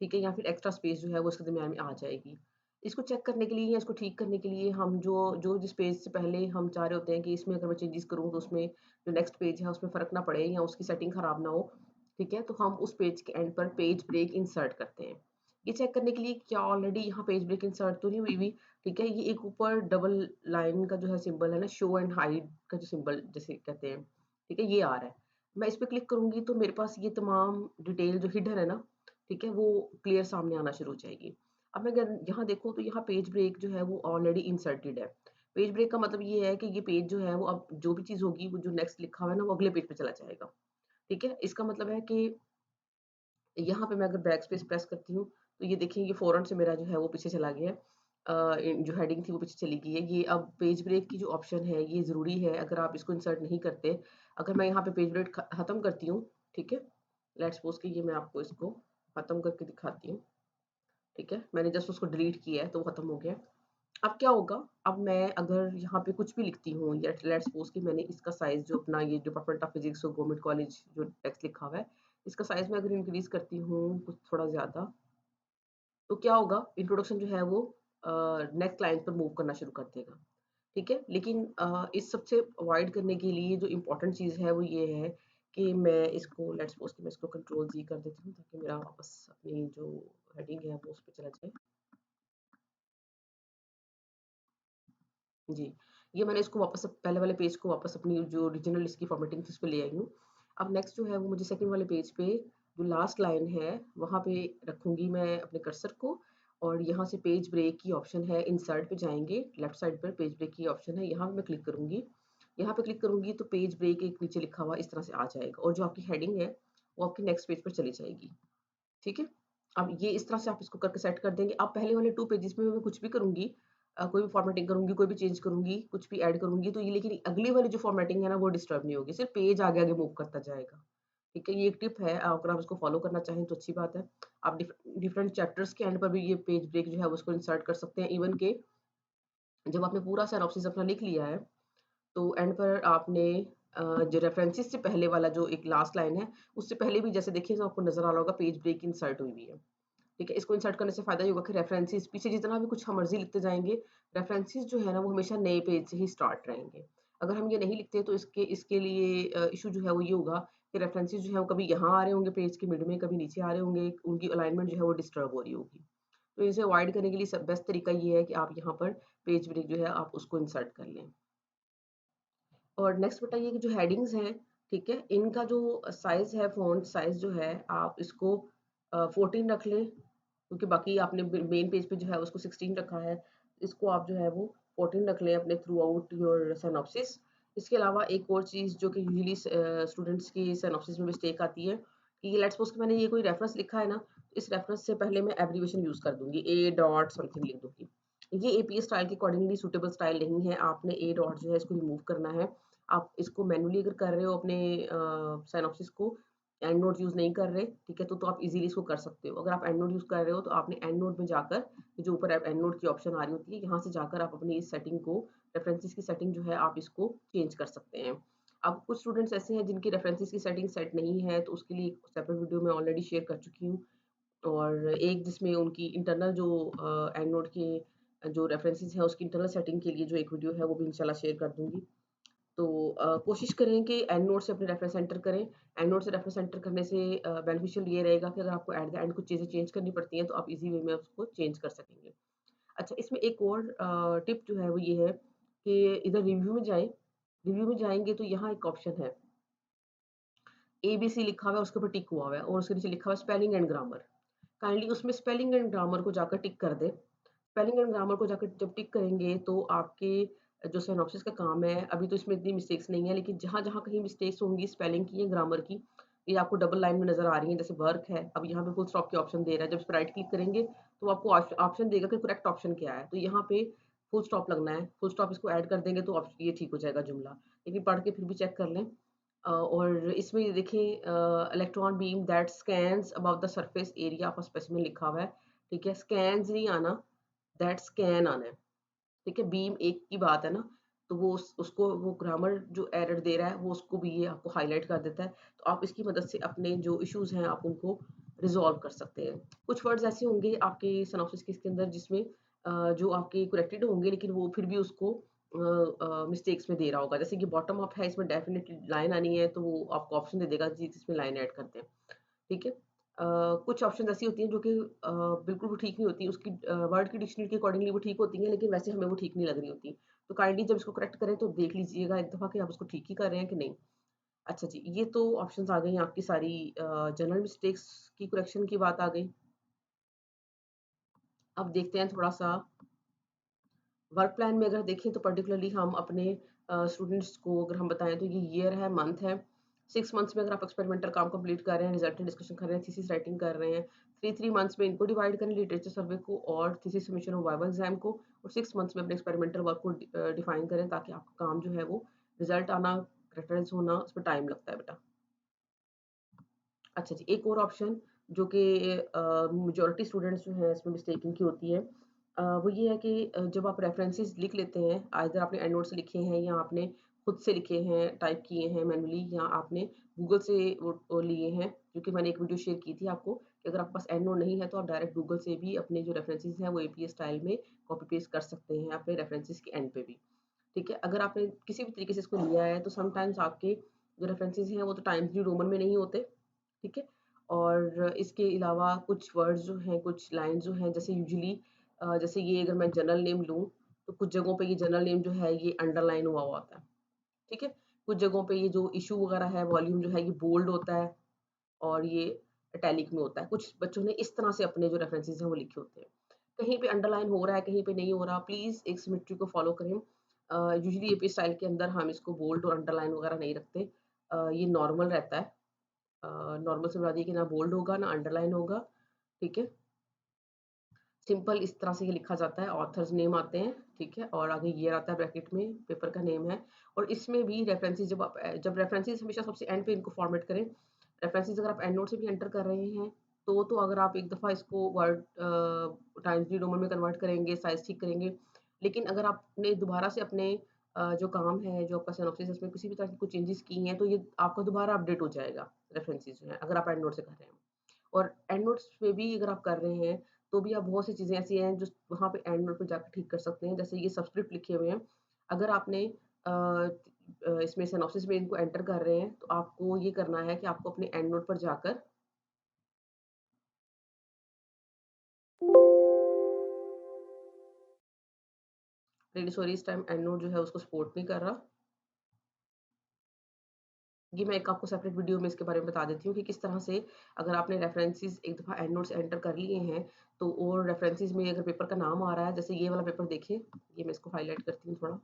ठीक है? या फिर एक्स्ट्रा स्पेस जो है वो इसके दरमियान में आ जाएगी। इसको चेक करने के लिए या इसको ठीक करने के लिए हम जो जो जिस पेज से पहले हम चाह रहे होते हैं कि इसमें अगर मैं चेंजेस करूँ तो उसमें जो नेक्स्ट पेज है उसमें फ़र्क ना पड़े या उसकी सेटिंग ख़राब ना हो, ठीक है? तो हम उस पेज के एंड पर पेज ब्रेक इंसर्ट करते हैं। ये चेक करने के लिए क्या ऑलरेडी यहाँ पेज ब्रेक इंसर्ट तो नहीं हुई हुई, ठीक है? ये एक ऊपर डबल लाइन का जो है सिंबल है ना, शो एंड हाइड का जो सिंबल जिसे कहते हैं, ठीक है? ये आ रहा है। मैं इस पे क्लिक करूँगी तो मेरे पास ये तमाम डिटेल जो हिडन है ना, ठीक है, वो क्लियर सामने आना शुरू हो जाएगी। अब मैं अगर यहाँ देखूँ तो यहाँ पेज ब्रेक जो है वो ऑलरेडी इंसर्टेड है। पेज ब्रेक का मतलब ये है कि ये पेज जो है वो अब जो भी चीज़ होगी वो जो नेक्स्ट लिखा हुआ है ना वो अगले पेज पे चला जाएगा। ठीक है? इसका मतलब है कि यहाँ पे मैं अगर बैक स्पेस प्रेस करती हूँ तो ये देखिए ये फ़ौरन से मेरा जो है वो पीछे चला गया है। जो हेडिंग थी वो पीछे चली गई है। ये अब पेज ब्रेक की जो ऑप्शन है ये ज़रूरी है, अगर आप इसको इंसर्ट नहीं करते। अगर मैं यहाँ पे पेज ब्रेक खत्म करती हूँ, ठीक है? लेट्स सपोज़ कि ये मैं आपको इसको खत्म करके दिखाती हूँ। ठीक है? मैंने जस्ट उसको डिलीट किया है तो वो खत्म हो गया। अब क्या होगा, अब मैं अगर यहाँ पे कुछ भी लिखती हूँ या लेट्स सपोज़ कि मैंने इसका साइज़ जो अपना ये डिपार्टमेंट ऑफ फिज़िक्स और गवर्नमेंट कॉलेज जो टेक्स्ट लिखा हुआ है, इसका साइज़ मैं अगर इंक्रीज़ करती हूँ कुछ थोड़ा ज़्यादा, तो क्या होगा, इंट्रोडक्शन जो है वो नेक्स्ट लाइन पर मूव करना शुरू कर देगा। ठीक है? लेकिन इस सबसे अवॉइड करने के लिए जो इम्पोर्टेंट चीज़ है वो ये है कि मैं इसको लेट्स सपोज़ कि मैं इसको कंट्रोल ज़ी कर देती हूँ ताकि मेरा वापस अपनी जो हेडिंग है वो उस पे चला जाए। जी, ये मैंने इसको वापस पहले वाले पेज को वापस अपनी जो ओरिजिनल इसकी फॉर्मेटिंग थी उस पे ले आई हूँ। अब नेक्स्ट जो है वो मुझे सेकंड वाले पेज पे जो लास्ट लाइन है वहाँ पे रखूँगी मैं अपने कर्सर को और यहाँ से पेज ब्रेक की ऑप्शन है, इंसर्ट पे जाएँगे, लेफ्ट साइड पर पेज ब्रेक की ऑप्शन है, यहाँ पे मैं क्लिक करूँगी। यहाँ पे क्लिक करूँगी तो पेज ब्रेक एक नीचे लिखा हुआ इस तरह से आ जाएगा और जो आपकी हेडिंग है वो आपकी नेक्स्ट पेज पर चली जाएगी। ठीक है? अब ये इस तरह से आप इसको करके सेट कर देंगे। अब पहले वाले 2 पेजेज़ में मैं कुछ भी करूँगी, कोई भी फॉर्मेटिंग करूँगी, कोई भी चेंज करूँगी, कुछ भी ऐड करूँगी तो ये लेकिन अगली वाली जो फॉर्मेटिंग है ना वो डिस्टर्ब नहीं होगी, सिर्फ़ पेज आगे-आगे मूव करता जाएगा। ठीक है? ये एक टिप है, अगर आप इसको फ़ॉलो करना चाहें तो अच्छी बात है। आप डिफरेंट चैप्टर्स के एंड पर भी ये पेज ब्रेक जो है उसको इंसर्ट कर सकते हैं। इवन कि जब आपने पूरा सिनॉप्सिस अपना लिख लिया है तो एंड पर आपने जो रेफरेंसेस से पहले वाला जो एक लास्ट लाइन है, उससे पहले भी जैसे देखिए तो आपको नज़र आ रहा होगा पेज ब्रेक इंसर्ट हुई हुई है। ठीक है? इसको इंसर्ट करने से फ़ायदा ये होगा कि रेफरेंसेस पीछे जितना भी कुछ हम मर्ज़ी लिखते जाएँगे, रेफरेंसेस जो है ना वो हमेशा नए पेज से ही स्टार्ट रहेंगे। अगर हम ये नहीं लिखते तो इसके इसके लिए इश्यू जो है वो ये होगा कि रेफरेंसेस जो है वो कभी यहाँ आ रहे होंगे पेज के मिड में, कभी नीचे आ रहे होंगे, उनकी अलाइनमेंट जो है वो डिस्टर्ब हो रही होगी। तो इसे अवॉइड करने के लिए सब बेस्ट तरीका ये है कि आप यहाँ पर पेज ब्रेक जो है आप उसको इंसर्ट कर लें। और नेक्स्ट बताइए कि जो हेडिंग्स हैं, ठीक है? इनका जो साइज़ है, फ़ॉन्ट साइज़ जो है, आप इसको 14 रख लें, क्योंकि बाकी आपने मेन पेज पे जो है उसको 16 रखा है। इसको आप जो है वो 14 रख लें अपने थ्रू आउट योर सिनॉप्सिस। इसके अलावा एक और चीज़ जो कि यूजुअली स्टूडेंट्स की सिनॉप्सिस में मिस्टेक आती है कि ये लेट्स सपोज़ कि मैंने ये कोई रेफरेंस लिखा है ना, इस रेफरेंस से पहले मैं एब्रिविएशन यूज़ कर दूँगी, ए डॉट समथिंग लिख दूँगी। ये एपीए स्टाइल के अकॉर्डिंगली सूटेबल स्टाइल नहीं है, आपने ए डॉट जो है इसको रिमूव करना है। आप इसको मैन्युअली अगर कर रहे हो अपने सिनॉप्सिस को, एंड नोट यूज़ नहीं कर रहे, ठीक है? तो आप इज़िली इसको कर सकते हो। अगर आप एंड नोट यूज़ कर रहे हो, तो आपने एंड नोट में जाकर, ये जो ऊपर एंड नोट की ऑप्शन आ रही होती है, यहाँ से जाकर आप अपनी इस सेटिंग को, रेफरेंसेस की सेटिंग जो है, आप इसको चेंज कर सकते हैं। अब कुछ स्टूडेंट्स ऐसे हैं जिनकी रेफरेंसेस की सेटिंग सेट नहीं है, तो उसके लिए एक सेपरेट वीडियो मैं ऑलरेडी शेयर कर चुकी हूँ और एक जिसमें उनकी इंटरनल जो एंड नोट के जो रेफरेंसेस हैं, उसकी इंटरनल सेटिंग के लिए जो एक वीडियो है, वो भी इंशाल्लाह शेयर कर दूँगी। तो कोशिश करें कि एंड नोट से अपने रेफरेंस एंटर करें। एंड नोट से रेफरेंस एंटर करने से बेनिफिशियल ये रहेगा कि अगर आपको एट द एंड कुछ चीज़ें चेंज करनी पड़ती हैं, तो आप ईज़ी वे में उसको चेंज कर सकेंगे। अच्छा, इसमें एक और टिप जो है वो ये है कि इधर रिव्यू में जाएँ, रिव्यू में जाएँगे तो यहाँ एक ऑप्शन है, एबीसी लिखा हुआ है, उसके ऊपर टिक हुआ हुआ है और उसके नीचे लिखा हुआ है स्पेलिंग एंड ग्रामर। काइंडली उसमें स्पेलिंग एंड ग्रामर को जाकर टिक कर दें। स्पेलिंग एंड ग्रामर को जाकर जब टिक करेंगे तो आपके जो सिनॉप्सिस का काम है, अभी तो इसमें इतनी मिस्टेक्स नहीं है, लेकिन जहाँ-जहाँ कहीं मिस्टेक्स होंगी स्पेलिंग की या ग्रामर की, ये आपको डबल लाइन में नज़र आ रही हैं, जैसे वर्क है, अब यहाँ पे फुल स्टॉप की ऑप्शन दे रहा है, जब इस पे राइट क्लिक करेंगे, तो आपको ऑप्शन देगा कि करेक्ट ऑप्शन क्या है। तो यहाँ पे फुल स्टॉप लगना है, फुल स्टॉप इसको ऐड कर देंगे तो ये ठीक हो जाएगा जुमला। लेकिन पढ़ के फिर भी चेक कर लें। और इसमें ये देखें, electron beam that scans about the surface area of a specimen लिखा हुआ है, ठीक है? स्कैन्स नहीं आना, दैट स्कैन आना है। ठीक है, बीम एक की बात है ना, तो वो उसको वो ग्रामर जो एरर दे रहा है वो उसको भी ये आपको हाईलाइट कर देता है। तो आप इसकी मदद से अपने जो इश्यूज हैं आप उनको रिजॉल्व कर सकते हैं। कुछ वर्ड्स ऐसे होंगे आपके सिनॉप्सिस के इसके अंदर जिसमें जो आपके करेक्टेड होंगे लेकिन वो फिर भी उसको मिस्टेक्स में दे रहा होगा। जैसे कि बॉटम अप है, इसमें डेफिनेटली लाइन आनी है तो वो आपको ऑप्शन दे देगा जी इसमें लाइन ऐड करते हैं। ठीक है? कुछ ऑप्शंस ऐसी होती हैं जो कि बिल्कुल वो ठीक नहीं होती, उसकी वर्ड की डिक्शनरी के अकॉर्डिंगली वो ठीक होती हैं, लेकिन वैसे हमें वो ठीक नहीं लग रही होती। तो काइंडली जब इसको करेक्ट करें तो देख लीजिएगा एक दफ़ा कि आप उसको ठीक ही कर रहे हैं कि नहीं। अच्छा जी, ये तो ऑप्शंस आ गई आपकी सारी, जनरल मिस्टेक्स की करेक्शन की बात आ गई। अब देखते हैं थोड़ा-सा वर्क प्लान में अगर देखें तो पर्टिकुलरली हम अपने स्टूडेंट्स को अगर हम बताएँ तो ये ईयर है, मंथ है। 6 मंथ्स में अगर आप एक्सपेरिमेंटल काम कंप्लीट कर रहे हैं, रिजल्टेंट डिस्कशन कर रहे हैं, थीसिस राइटिंग कर रहे हैं, 3-3 मंथ्स में इनको डिवाइड करें लिटरेचर सर्वे को और थीसिस सबमिशन और वाइवा एग्जाम को, और 6 मंथ्स में अपने एक्सपेरिमेंटल वर्क को डिफाइन करें ताकि आपका काम जो है वो रिजल्ट आना, रेफरेंस होना, उसमें टाइम लगता है बेटा। अच्छा जी, एक और ऑप्शन जो कि मेजॉरिटी स्टूडेंट्स जो हैं इसमें मिस्टेक इनकी होती है, वो ये है कि जब आप रेफरेंसेस लिख लेते हैं, आइदर आपने एंड नोट से लिखे हैं या आपने खुद से लिखे हैं, टाइप किए हैं मैनुअली, या आपने गूगल से वो लिए हैं, क्योंकि मैंने एक वीडियो शेयर की थी आपको कि अगर आपके पास एंड नोट नहीं है तो आप डायरेक्ट गूगल से भी अपने जो रेफरेंसेस हैं वो एपीए स्टाइल में कॉपी पेस्ट कर सकते हैं अपने रेफरेंसेस के एंड पे भी। ठीक है? अगर आपने किसी भी तरीके से इसको लिया है तो समटाइम्स आपके जो रेफरेंसेस हैं वो तो टाइम्स न्यू रोमन में नहीं होते। ठीक है? और इसके अलावा कुछ वर्ड्स जो हैं, कुछ लाइन्स जो हैं, जैसे यूजुअली जैसे ये अगर मैं जनरल नेम लूँ, तो कुछ जगहों पे ये जनरल नेम जो है ये अंडरलाइन हुआ हुआ होता है। ठीक है? कुछ जगहों पे ये जो इश्यू वगैरह है, वॉल्यूम जो है ये बोल्ड होता है और ये इटैलिक में होता है। कुछ बच्चों ने इस तरह से अपने जो रेफरेंसेस हैं वो लिखे होते हैं। कहीं पे अंडरलाइन हो रहा है, कहीं पे नहीं हो रहा, प्लीज़ एक सिमेट्री को फ़ॉलो करें। यूजुअली एपी स्टाइल के अंदर हम इसको बोल्ड और अंडरलाइन वगैरह नहीं रखते। ये नॉर्मल रहता है। नॉर्मल से बता दिए कि ना बोल्ड होगा, ना अंडरलाइन होगा, ठीक है? सिंपल इस तरह से ये लिखा जाता है, ऑथर्स नेम आते हैं, ठीक है? और आगे ईयर आता है ब्रैकेट में, पेपर का नेम है, और इसमें भी रेफरेंसेस जब रेफरेंसेस हमेशा सबसे एंड पे इनको फॉर्मेट करें। रेफरेंसेस अगर आप एंड नोट से भी एंटर कर रहे हैं, तो अगर आप एक दफ़ा इसको वर्ड टाइम्स न्यू रोमन में कन्वर्ट करेंगे, साइज़ ठीक करेंगे, लेकिन अगर आपने दोबारा से अपने जो काम है, जो आपका सिनॉप्सिस है, उसमें किसी भी तरह की कोई चेंजेस की हैं, तो ये आपका दोबारा अपडेट हो जाएगा, रेफरेंसेस जो हैं, अगर आप एंड नोट से कर रहे हैं। और एंड नोट्स में भी अगर आप कर रहे हैं, तो भी आप बहुत सी चीज़ें ऐसी हैं जो वहाँ पे एंड नोट पे जाकर ठीक कर सकते हैं। जैसे ये सबस्क्रिप्ट लिखे हुए हैं, अगर आपने इसमें सिनॉप्सिस में इनको एंटर कर रहे हैं, तो आपको ये करना है कि आपको अपने एंड नोट पर जाकर, रियली सॉरी इस टाइम एंड नोट जो है उसको सपोर्ट नहीं कर रहा। ये मैं एक आपको सेपरेट वीडियो में इसके बारे में बता देती हूँ कि किस तरह से अगर आपने रेफरेंसेस एक दफ़ा एंड नोट्स एंटर कर लिए हैं, तो और रेफरेंसेस में अगर पेपर का नाम आ रहा है, जैसे ये वाला पेपर देखिए, ये मैं इसको हाइलाइट करती हूँ थोड़ा।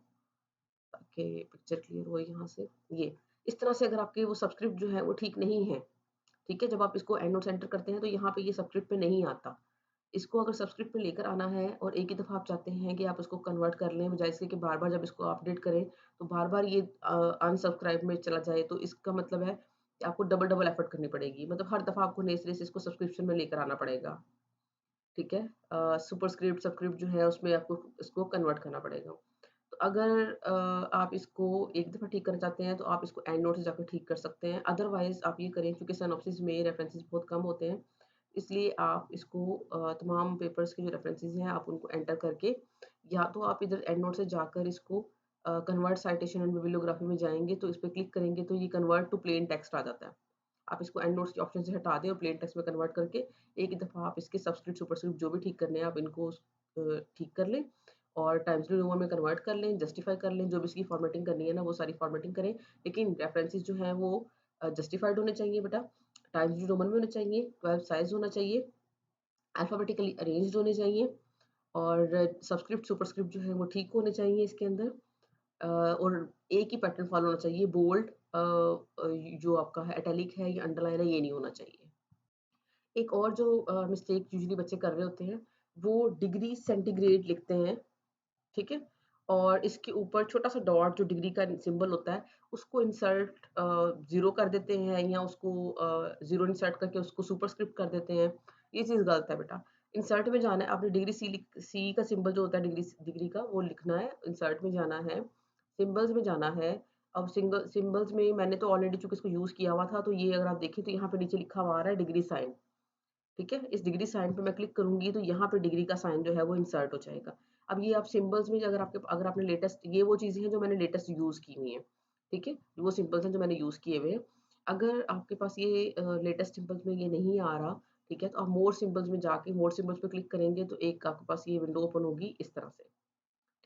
ताकि पिक्चर क्लियर हो यहाँ से। ये इस तरह से अगर आपके वो सब्सक्रिप्ट जो है वो ठीक नहीं है, ठीक है? जब आप इसको एंड नोट्स एंटर करते हैं तो यहाँ पे ये सब्सक्रिप्ट पे नहीं आता। इसको अगर सब्सक्रिप्ट पे लेकर आना है और एक ही दफ़ा आप चाहते हैं कि आप इसको कन्वर्ट कर लें, बजाए इसके कि बार-बार जब इसको अपडेट करें तो बार-बार ये अनसब्सक्राइब में चला जाए, तो इसका मतलब है कि आपको डबल-डबल एफर्ट करनी पड़ेगी। मतलब हर दफ़ा आपको नए सिरे से इसको सब्सक्रिप्शन में लेकर आना पड़ेगा, ठीक है? सुपरस्क्रिप्ट, सबस्क्रिप्ट जो है उसमें आपको इसको कन्वर्ट करना पड़ेगा। तो अगर आप इसको एक दफ़ा ठीक करना चाहते हैं तो आप इसको एंड नोट से जाकर ठीक कर सकते हैं। अदरवाइज़ आप ये करें, क्योंकि सिनॉप्सिस में रेफरेंसेस बहुत कम होते हैं, इसलिए आप इसको तमाम पेपर्स के जो रेफरेंसेस हैं आप उनको एंटर करके, या तो आप इधर एंड नोट से जाकर इसको कन्वर्ट साइटेशन एंड बिब्लियोग्राफी में जाएँगे तो इस पे क्लिक करेंगे तो ये कन्वर्ट टू प्लेन टेक्स्ट आ जाता है। आप इसको एंड नोट्स के ऑप्शन से हटा दें और प्लेन टेक्स्ट में कन्वर्ट करके एक ही दफ़ा आप इसके सबस्क्रिप्ट, सुपरस्क्रिप्ट जो भी ठीक करने हैं आप इनको ठीक कर लें और टाइम्स न्यू रोमन में कन्वर्ट कर लें, जस्टिफाई कर लें, जो भी इसकी फॉर्मेटिंग करनी है ना वो सारी फॉर्मेटिंग करें। लेकिन रेफरेंसेस जो हैं वो जस्टिफाइड होने चाहिए बेटा, टाइम्स न्यू रोमन में होने चाहिए, 12 साइज़ होना चाहिए, अल्फाबेटिकली अरेंज्ड होने चाहिए, और सबस्क्रिप्ट, सुपरस्क्रिप्ट जो है वो ठीक होने चाहिए इसके अंदर। और एक ही पैटर्न फॉलो होना चाहिए, बोल्ड जो आपका है, इटैलिक है या अंडरलाइन है, ये नहीं होना चाहिए। एक और जो मिस्टेक यूजुअली बच्चे कर रहे होते हैं, वो डिग्री सेंटीग्रेड लिखते हैं, ठीक है? और इसके ऊपर छोटा-सा डॉट जो डिग्री का सिंबल होता है, उसको इंसर्ट 0 कर देते हैं या उसको 0 इंसर्ट करके उसको सुपरस्क्रिप्ट कर देते हैं। ये चीज़ गलत है बेटा। इंसर्ट में जाना है, आपने डिग्री सी का सिंबल जो होता है डिग्री डिग्री का वो लिखना है, इंसर्ट में जाना है, सिंबल्स में जाना है। अब सिंबल्स में मैंने तो ऑलरेडी चूँकि इसको यूज़ किया हुआ था, तो ये अगर आप देखें तो यहाँ पे नीचे लिखा हुआ आ रहा है डिग्री साइन। ठीक है? इस डिग्री साइन पे मैं क्लिक करूँगी तो यहाँ पे डिग्री का साइन जो है वो इंसर्ट हो जाएगा। अब ये आप सिंबल्स में अगर आपने लेटेस्ट ये वो चीज़ें हैं जो मैंने लेटेस्ट यूज़ की हुई हैं, ठीक है? वो सिंबल्स हैं जो मैंने यूज़ किए हुए हैं। अगर आपके पास ये लेटेस्ट सिंबल्स में ये नहीं आ रहा, ठीक है? तो आप मोर सिंबल्स में जाके मोर सिंबल्स पे क्लिक करेंगे तो एक आपके पास ये विंडो ओपन होगी इस तरह से,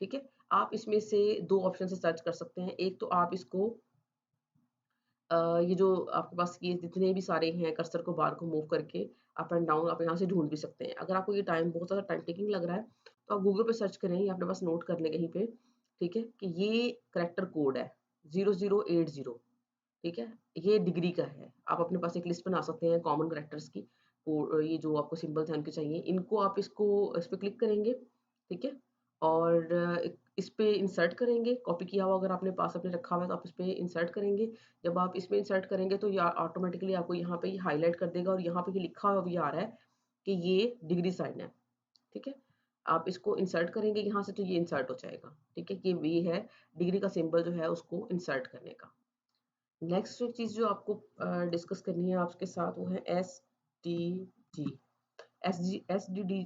ठीक है? आप इसमें से 2 ऑप्शन से सर्च कर सकते हैं। एक तो आप इसको ये जो आपके पास ये जितने भी सारे हैं कर्सर को बार को मूव करके अप एंड डाउन आप यहाँ से ढूँढ भी सकते हैं। अगर आपको ये टाइम बहुत ज़्यादा टाइम टेकिंग लग रहा है, तो आप गूगल पे सर्च करें या अपने पास नोट कर लें कहीं पे, ठीक है? कि ये करैक्टर कोड है 0080, ठीक है? ये डिग्री का है। आप अपने पास एक लिस्ट बना सकते हैं कॉमन करैक्टर्स की। ये जो आपको सिंबल्स हैं उनके चाहिए, इनको आप इस पे क्लिक करेंगे, ठीक है? और इस पे इंसर्ट करेंगे, कॉपी किया हुआ अगर आपने पास अपने रखा हुआ है तो आप इस पे इंसर्ट करेंगे। जब आप इसमें इंसर्ट करेंगे तो या ऑटोमेटिकली आपको यहाँ पे ये हाइलाइट कर देगा और यहाँ पे ये लिखा हुआ भी आ रहा है कि ये डिग्री साइन है, ठीक है? आप इसको इंसर्ट करेंगे यहाँ से तो ये इंसर्ट हो जाएगा, ठीक है? कि ये है डिग्री का सिंबल जो है उसको इंसर्ट करने का। नेक्स्ट जो चीज़ जो आपको डिस्कस करनी है आपके साथ वो है एसडीजी। एसडीजी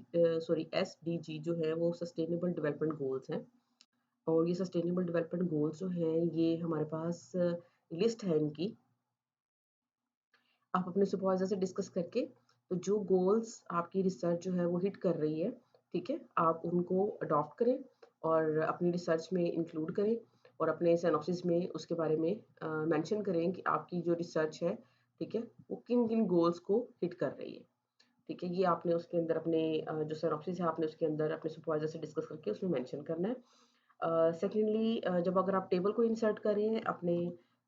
जो है वो सस्टेनेबल डेवलपमेंट गोल्स हैं और ये सस्टेनेबल डेवलपमेंट गोल्स जो हैं ये हमारे पास लिस्ट है इनकी। आप अपने सुपरवाइज़र से डिस्कस करके तो जो गोल्स आपकी रिसर्च जो है वो हिट कर रही है, ठीक है? आप उनको अडॉप्ट करें और अपनी रिसर्च में इंक्लूड करें और अपने सिनॉप्सिस में उसके बारे में मेंशन करें कि आपकी जो रिसर्च है, ठीक है? वो किन-किन गोल्स को हिट कर रही है, ठीक है? ये आपने उसके अंदर अपने जो सिनॉप्सिस है आपने उसके अंदर अपने सुपरवाइज़र से डिस्कस करके उसमें मेंशन करना है। सेकेंडली जब अगर आप टेबल को इंसर्ट करें अपने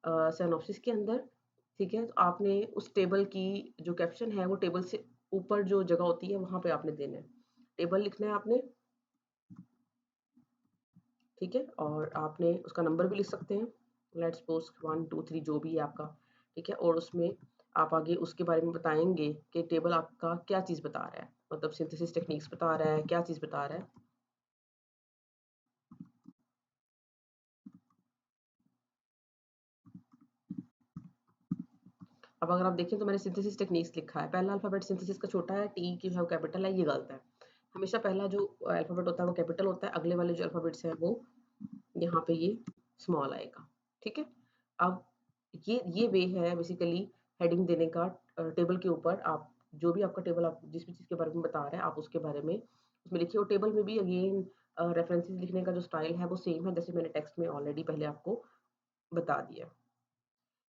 सिनॉप्सिस के अंदर, ठीक है? तो आपने उस टेबल की जो कैप्शन है वो टेबल से ऊपर जो जगह होती है वहाँ पे आपने देना है। टेबल लिखना है आपने, ठीक है? और आपने उसका नंबर भी लिख सकते हैं। लेट्स सपोज़ 1, 2, 3 जो भी है आपका, ठीक है? और उसमें आप आगे उसके बारे में बताएँगे कि टेबल आपका क्या चीज़ बता रहा है। मतलब सिंथेसिस टेक्निक्स बता रहा है, क्या चीज़ बता रहा है। अब अगर आप देखें तो मैंने सिंथेसिस टेक्निक्स लिखा है। पहला अल्फ़ाबेट सिंथेसिस का छोटा है, टी जो है वो कैपिटल है, ये गलत है। हमेशा पहला जो अल्फ़ाबेट होता है वो कैपिटल होता है, अगले वाले जो अल्फ़ाबेट्स हैं वो यहाँ पे ये स्मॉल आएगा, ठीक है? अब ये वे है बेसिकली हेडिंग देने का टेबल के ऊपर आप जो भी आपका टेबल आप जिस भी चीज़ के बारे में बता रहे हैं, आप उसके बारे में उसमें लिखिए और टेबल में भी अगेन रेफरेंसेस लिखने का जो स्टाइल है वो सेम है जैसे मैंने टेक्स्ट में ऑलरेडी पहले आपको बता दिया।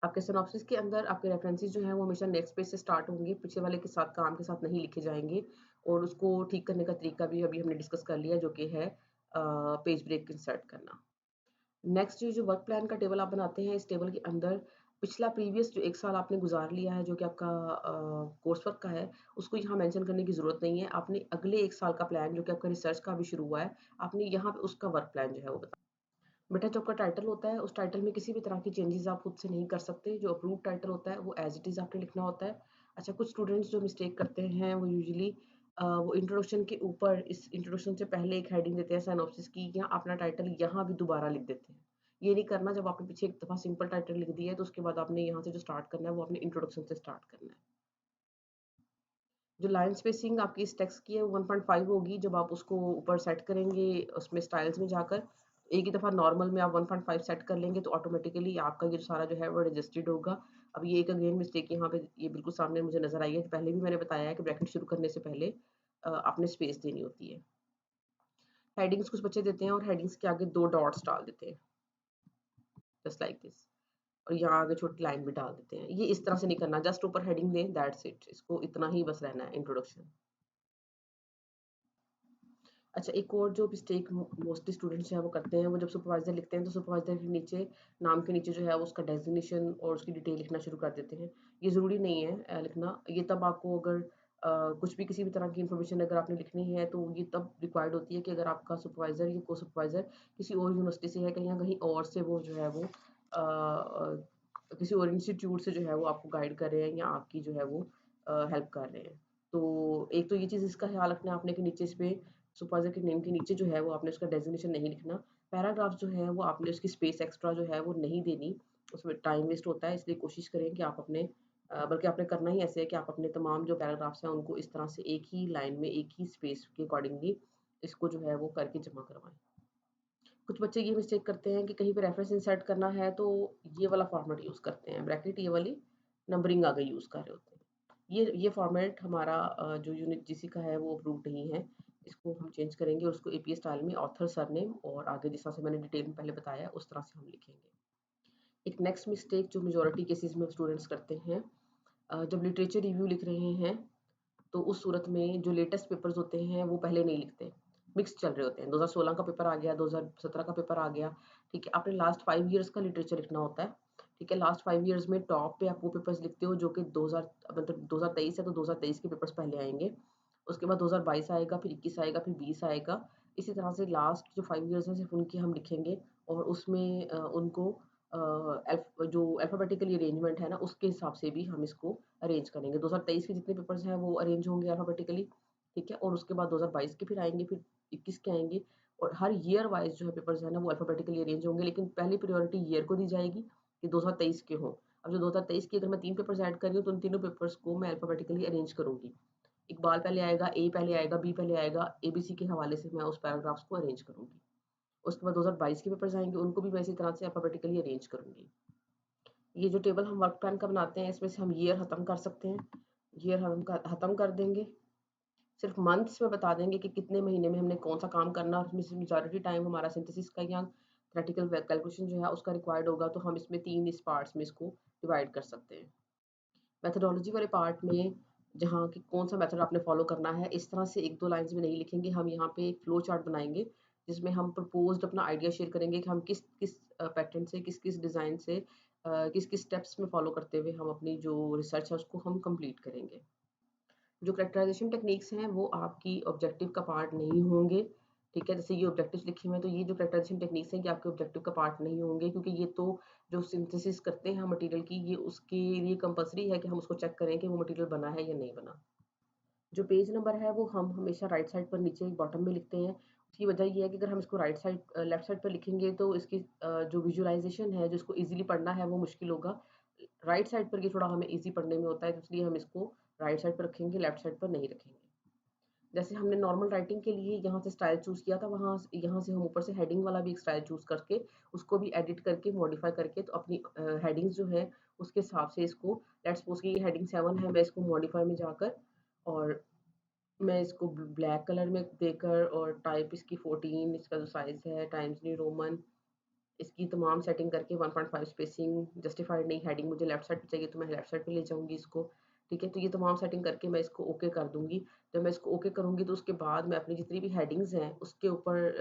आपके सिनॉप्सिस के अंदर आपके रेफरेंसेस जो हैं वो हमेशा नेक्स्ट पेज से स्टार्ट होंगे, पिछले वाले के साथ काम के साथ नहीं लिखे जाएँगे और उसको ठीक करने का तरीका भी अभी हमने डिस्कस कर लिया जो कि है पेज ब्रेक इंसर्ट करना। नेक्स्ट ये जो वर्क प्लान का टेबल आप बनाते हैं, इस टेबल के अंदर पिछला प्रीवियस जो 1 साल आपने गुज़ार लिया है, जो कि आपका कोर्स वर्क का है, उसको यहाँ मेंशन करने की ज़रूरत नहीं है। आपने अगले 1 साल का प्लान जो कि आपका रिसर्च का अभी शुरू हुआ है, आपने यहाँ पे उसका वर्क प्लान जो है वो बेटा जो आपका टाइटल होता है, उस टाइटल में किसी भी तरह की चेंजेज़ आप खुद से नहीं कर सकते। जो अप्रूव्ड टाइटल होता है, वो एज़ इट इज़ आपने लिखना होता है। अच्छा, कुछ स्टूडेंट्स जो मिस्टेक करते हैं, वो यूजुअली वो इंट्रोडक्शन के ऊपर इस इंट्रोडक्शन से पहले एक हेडिंग देते हैं सिनॉप्सिस की या अपना टाइटल यहाँ भी दोबारा लिख देते हैं। ये नहीं करना, जब आपने पीछे एक दफ़ा सिंपल टाइटल लिख दिया है, तो उसके बाद आपने यहाँ से जो स्टार्ट करना है, वो अपने इंट्रोडक्शन से स्टार्ट करना है। जो लाइन स्पेसिंग आपकी इस टेक्स्ट की है, वो 1.5 होगी। जब आप उसको ऊपर सेट करेंगे, उसमें स्टाइल्स में जाकर एक ही दफ़ा नॉर्मल में आप 1.5 सेट कर लेंगे, तो ऑटोमेटिकली आपका ये सारा जो है वो रजिस्टर्ड होगा। अब ये एक अगेन मिस्टेक यहाँ पे ये बिल्कुल सामने मुझे नज़र आई है। पहले भी मैंने बताया है कि ब्रैकेट शुरू करने से पहले आपने स्पेस देनी होती है। हेडिंग्स कुछ बच्चे देते हैं और हेडिंग्स के आगे 2 डॉट्स डाल देते हैं, जस्ट लाइक दिस। और यहाँ आगे छोटी लाइन भी डाल देते हैं। ये इस तरह से नहीं करना, जस्ट ऊपर हेडिंग दें, दैट्स इट। इसको इतना ही बस रहना है इंट्रोडक्शन। अच्छा, एक और जो मिस्टेक मोस्टली स्टूडेंट्स जो है वो करते हैं, वो जब सुपरवाइज़र लिखते हैं तो सुपरवाइज़र के नीचे नाम के नीचे जो है वो उसका डेज़िग्नेशन और उसकी डिटेल लिखना शुरू कर देते हैं। ये ज़रूरी नहीं है लिखना। ये तब आपको अगर कुछ भी किसी भी तरह की इन्फॉर्मेशन अगर आपने लिखनी है तो ये तब रिक्वायर्ड होती है कि अगर आपका सुपरवाइज़र या को-सुपरवाइज़र किसी और यूनिवर्सिटी से है, कहीं न कहीं और से वो जो है वो किसी और इंस्टीट्यूट से जो है वो आपको गाइड कर रहे हैं या आपकी जो है वो हेल्प कर रहे हैं। तो एक तो ये चीज़ इसका ख़्याल रखना है आपने कि नीचे इस पे सुपरवाइज़र के नेम के नीचे जो है वो आपने उसका डेज़िग्नेशन नहीं लिखना। पैराग्राफ जो है वो आपने उसकी स्पेस एक्स्ट्रा जो है वो नहीं देनी, उसमें टाइम वेस्ट होता है, इसलिए कोशिश करें कि आप अपने बल्कि आपने करना ही ऐसे है कि आप अपने तमाम जो पैराग्राफ्स हैं उनको इस तरह से एक ही लाइन में, एक ही स्पेस के अकॉर्डिंगली इसको जो है वो करके जमा करवाएँ। कुछ बच्चे ये मिस्टेक करते हैं कि कहीं पे रेफरेंस इंसर्ट करना है तो ये वाला फॉर्मेट यूज़ करते हैं, ब्रैकेट ये वाली नंबरिंग आगे यूज़ कर रहे होते हैं। ये फॉर्मेट हमारा जो यूनिट जीसी का है वो अप्रूव्ड नहीं है। इसको हम चेंज करेंगे और उसको एपीए स्टाइल में ऑथर सरनेम और आगे जिस तरह से मैंने डिटेल में पहले बताया उस तरह से हम लिखेंगे। एक नेक्स्ट मिस्टेक जो मेजॉरिटी केसेस में स्टूडेंट्स करते हैं, जब लिटरेचर रिव्यू लिख रहे हैं तो उस सूरत में जो लेटेस्ट पेपर्स होते हैं वो पहले नहीं लिखते, मिक्स चल रहे होते हैं। 2016 का पेपर आ गया, 2017 का पेपर आ गया, ठीक है? आपने लास्ट 5 ईयर्स का लिटरेचर लिखना होता है, ठीक है? लास्ट 5 ईयर्स में टॉप पे आप वो पेपर्स लिखते हो जो कि 2000 मतलब 2023 है तो 2023 के पेपर्स पहले आएँगे। उसके बाद 2022 आएगा, फिर 21 आएगा, फिर 20 आएगा। इसी तरह से लास्ट जो 5 ईयर्स हैं सिर्फ़ उनकी हम लिखेंगे और उसमें उनको जो अल्फ़ाबेटिकली अरेंजमेंट है ना उसके हिसाब से भी हम इसको अरेंज करेंगे। 2023 के जितने पेपर्स हैं वो अरेंज होंगे अल्फ़ाबेटिकली, ठीक है? और उसके बाद 2022 के फिर आएँगे, फिर 21 के आएँगे और हर ईयर वाइज़ जो है पेपर्स हैं ना वो अल्फ़ाबेटिकली अरेंज होंगे, लेकिन पहली प्रायोरिटी ईयर को दी जाएगी कि 2023 के हों। अब जो 2023 की अगर मैं 3 पेपर्स ऐड कर रही हूँ तो उन तीनों पेपर्स को मैं अल्फ़ाबेटिकली अरेंज करूँगी। इकबाल पहले आएगा, ए पहले आएगा, बी पहले आएगा, एबीसी के हवाले से मैं उस पैराग्राफ्स को अरेंज करूँगी। उसके बाद 2022 के पेपर्स आएँगे, उनको भी मैं इसी तरह से अल्फ़ाबेटिकली अरेंज करूँगी। ये जो टेबल हम वर्क प्लान का बनाते हैं, इसमें से हम ईयर खत्म कर सकते हैं। ईयर हम खत्म कर देंगे। सिर्फ़ मंथ्स में बता देंगे कि कितने महीने में हमने कौन-सा काम करना है और उसमें से मेजॉरिटी टाइम हमारा सिंथेसिस का या थ्योरेटिकल कैलकुलेशन जो है उसका रिक्वायर्ड होगा, तो हम इसमें 3 इस पार्ट्स में इसको डिवाइड कर सकते हैं। मेथोडोलॉजी वाले पार्ट में जहाँ कि कौन-सा मेथड आपने फ़ॉलो करना है, इस तरह से 1-2 लाइन्स में नहीं लिखेंगे। हम यहाँ पे एक फ्लो चार्ट बनाएँगे, जिसमें हम प्रपोज़्ड अपना आइडिया शेयर करेंगे कि हम किस-किस पैटर्न से, किस-किस डिज़ाइन से किस-किस स्टेप्स में फ़ॉलो करते हुए हम अपनी जो रिसर्च है उसको हम कंप्लीट करेंगे। जो कैरेक्टराइज़ेशन टेक्निक्स हैं वो आपकी ऑब्जेक्टिव का पार्ट नहीं होंगे, ठीक है? जैसे ये ऑब्जेक्टिव्स लिखे हुए हैं तो ये जो कैरेक्टराइज़ेशन टेक्निक्स हैं ये आपके ऑब्जेक्टिव का पार्ट नहीं होंगे क्योंकि ये तो जो सिंथेसिस करते हैं हम मटेरियल की ये उसके लिए कंपल्सरी है कि हम उसको चेक करें कि वो मटेरियल बना है या नहीं बना। जो पेज नंबर है वो हम हमेशा राइट साइड पर नीचे बॉटम में लिखते हैं। उसकी वजह ये है कि अगर हम इसको लेफ्ट साइड पर लिखेंगे तो इसकी जो विजुअलाइज़ेशन है, जो इसको ईज़िली पढ़ना है वो मुश्किल होगा। राइट साइड पर ये थोड़ा हमें ईज़ी पढ़ने में होता है, तो इसलिए हम इसको राइट साइड पर रखेंगे, लेफ्ट साइड पर नहीं रखेंगे। जैसे हमने नॉर्मल राइटिंग के लिए यहाँ से स्टाइल चूज़ किया था, यहाँ से हम ऊपर से हेडिंग वाला भी एक स्टाइल चूज़ करके, उसको भी एडिट करके, मॉडिफ़ाई करके तो अपनी हेडिंग्स जो है, उसके हिसाब से इसको लेट्स सपोज़ कि ये हेडिंग 7 है, मैं इसको मॉडिफ़ाई में जाकर और मैं इसको ब्लैक कलर में देकर और टाइप इसकी 14 इसका जो साइज़ है, टाइम्स न्यू रोमन इसकी तमाम सेटिंग करके 1.5 स्पेसिंग जस्टिफाइड नहीं हेडिंग मुझे लेफ्ट साइड पे चाहिए तो मैं लेफ्ट साइड पे ले जाऊँगी इसको, ठीक है? तो ये तमाम सेटिंग करके मैं इसको ओके कर दूँगी। जब मैं इसको ओके करूँगी तो उसके बाद मैं अपनी जितनी भी हेडिंग्स हैं उसके ऊपर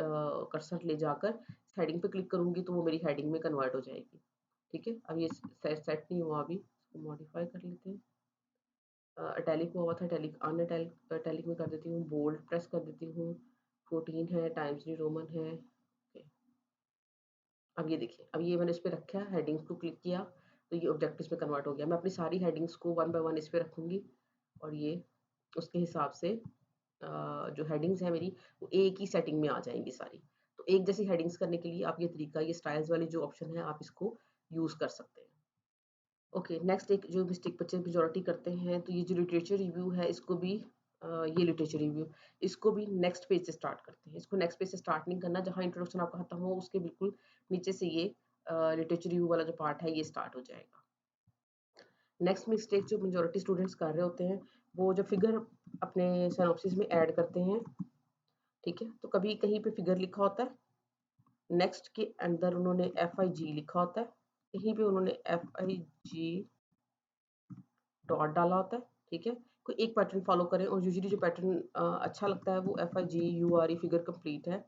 कर्सर ले जाकर इस हेडिंग पे क्लिक करूँगी तो वो मेरी हेडिंग में कन्वर्ट हो जाएगी, ठीक है? अब ये सेट नहीं हुआ अभी, इसको मॉडिफाई कर लेते हैं। इटैलिक हुआ था, इटैलिक में कर देती हूँ, बोल्ड प्रेस कर देती हूँ, 14 है, टाइम्स न्यू रोमन है। ओके, अब ये देखिए, अब ये मैंने इस पे रखा, हेडिंग्स को क्लिक किया, तो ये ऑब्जेक्टिव्स में कन्वर्ट हो गया। मैं अपनी सारी हेडिंग्स को वन बाय वन इस पे रखूँगी और ये उसके हिसाब से जो हेडिंग्स है मेरी, वो एक ही सेटिंग में आ जाएँगी सारी। तो एक जैसी हेडिंग्स करने के लिए आप ये तरीका, ये स्टाइल्स वाली जो ऑप्शन है, आप इसको यूज़ कर सकते हैं। ओके, नेक्स्ट एक जो मिस्टेक बच्चे मेजॉरिटी करते हैं, तो ये जो लिटरेचर रिव्यू है इसको भी ये लिटरेचर रिव्यू इसको भी नेक्स्ट पेज से स्टार्ट करते हैं। इसको नेक्स्ट पेज से स्टार्ट नहीं करना, जहाँ इंट्रोडक्शन आपका खत्म हो उसके बिल्कुल नीचे से ये लिटरेचर रिव्यू वाला जो पार्ट है ये स्टार्ट हो जाएगा। नेक्स्ट मिस्टेक जो मेजॉरिटी स्टूडेंट्स कर रहे होते हैं, वो जो फिगर अपने सिनॉप्सिस में ऐड करते हैं, ठीक है? तो कभी कहीं पे फिगर लिखा होता है, नेक्स्ट के अंदर उन्होंने FIG लिखा होता है, कहीं पे उन्होंने FIG डॉट डाला होता है, ठीक है? कोई एक पैटर्न फ़ॉलो करें और यूजुअली जो पैटर्न अच्छा लगता है वो FIGURE फिगर कंप्लीट है,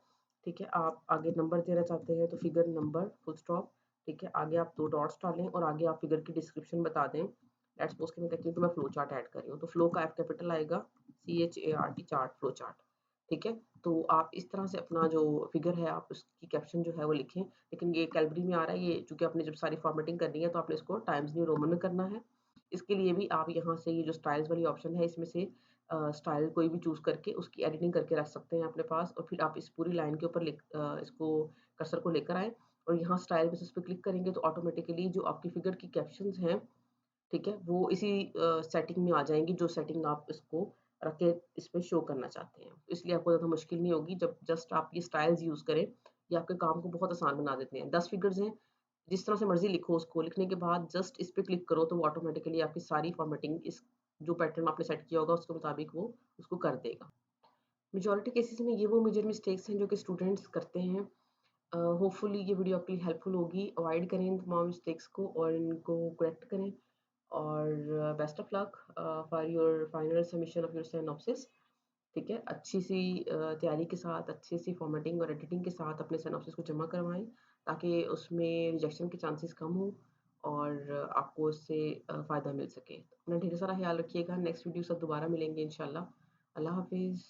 ठीक है? आप आगे नंबर देना चाहते हैं तो फिगर नंबर फुल स्टॉप, ठीक है? आगे आप 2 डॉट्स डालें और आगे आप फिगर की डिस्क्रिप्शन बता दें लेट्स सपोज कि मैं कहती हूँ कि मैं फ्लो चार्ट ऐड कर रही हूँ, तो फ्लो का एफ कैपिटल आएगा, CHART चार्ट, फ्लो चार्ट, ठीक है। तो आप इस तरह से अपना जो फिगर है आप उसकी कैप्शन जो है वो लिखें। लेकिन ये कैलबरी में आ रहा है, ये चूंकि आपने जब सारी फॉर्मेटिंग करनी है तो आपने इसको टाइम्स न्यू रोमन में करना है। इसके लिए भी आप यहाँ से ये जो स्टाइल्स वाली ऑप्शन है इसमें से स्टाइल कोई भी चूज करके उसकी एडिटिंग करके रख सकते हैं अपने पास, और फिर आप इस पूरी लाइन के ऊपर इसको कर्सर को लेकर आए और यहाँ स्टाइल में इस पर क्लिक करेंगे तो ऑटोमेटिकली जो आपकी फिगर की कैप्शंस हैं, ठीक है, वो इसी सेटिंग में आ जाएँगी जो सेटिंग आप इसको रख के इसमें शो करना चाहते हैं। इसलिए आपको ज़्यादा मुश्किल नहीं होगी, जब जस्ट आप ये स्टाइल्स यूज़ करें, ये आपके काम को बहुत आसान बना देते हैं। 10 फिगर्स हैं, जिस तरह से मर्ज़ी लिखो उसको, लिखने के बाद जस्ट इस पे क्लिक करो तो वो ऑटोमेटिकली आपकी सारी फॉर्मेटिंग इस जो पैटर्न आपने सेट किया होगा उसके मुताबिक वो उसको कर देगा। मेजॉरिटी केसेज़ में ये वो मेजर मिस्टेक्स हैं जो कि स्टूडेंट्स करते हैं। होपफुली ये वीडियो आपके लिए हेल्पफुल होगी। अवॉइड करें इन तमाम मिस्टेक्स को और इनको करेक्ट करें। और best of luck for your final submission of your synopsis. ठीक है, अच्छी सी तैयारी के साथ, अच्छी सी फॉर्मेटिंग और एडिटिंग के साथ अपने सिनॉप्सिस को जमा करवाएं ताकि उसमें रिजेक्शन के चांसेस कम हो और आपको उससे फ़ायदा मिल सके। अपना ढेर सारा ख्याल रखिएगा। नेक्स्ट वीडियो से दोबारा मिलेंगे इंशाल्लाह। अल्लाह हाफिज़।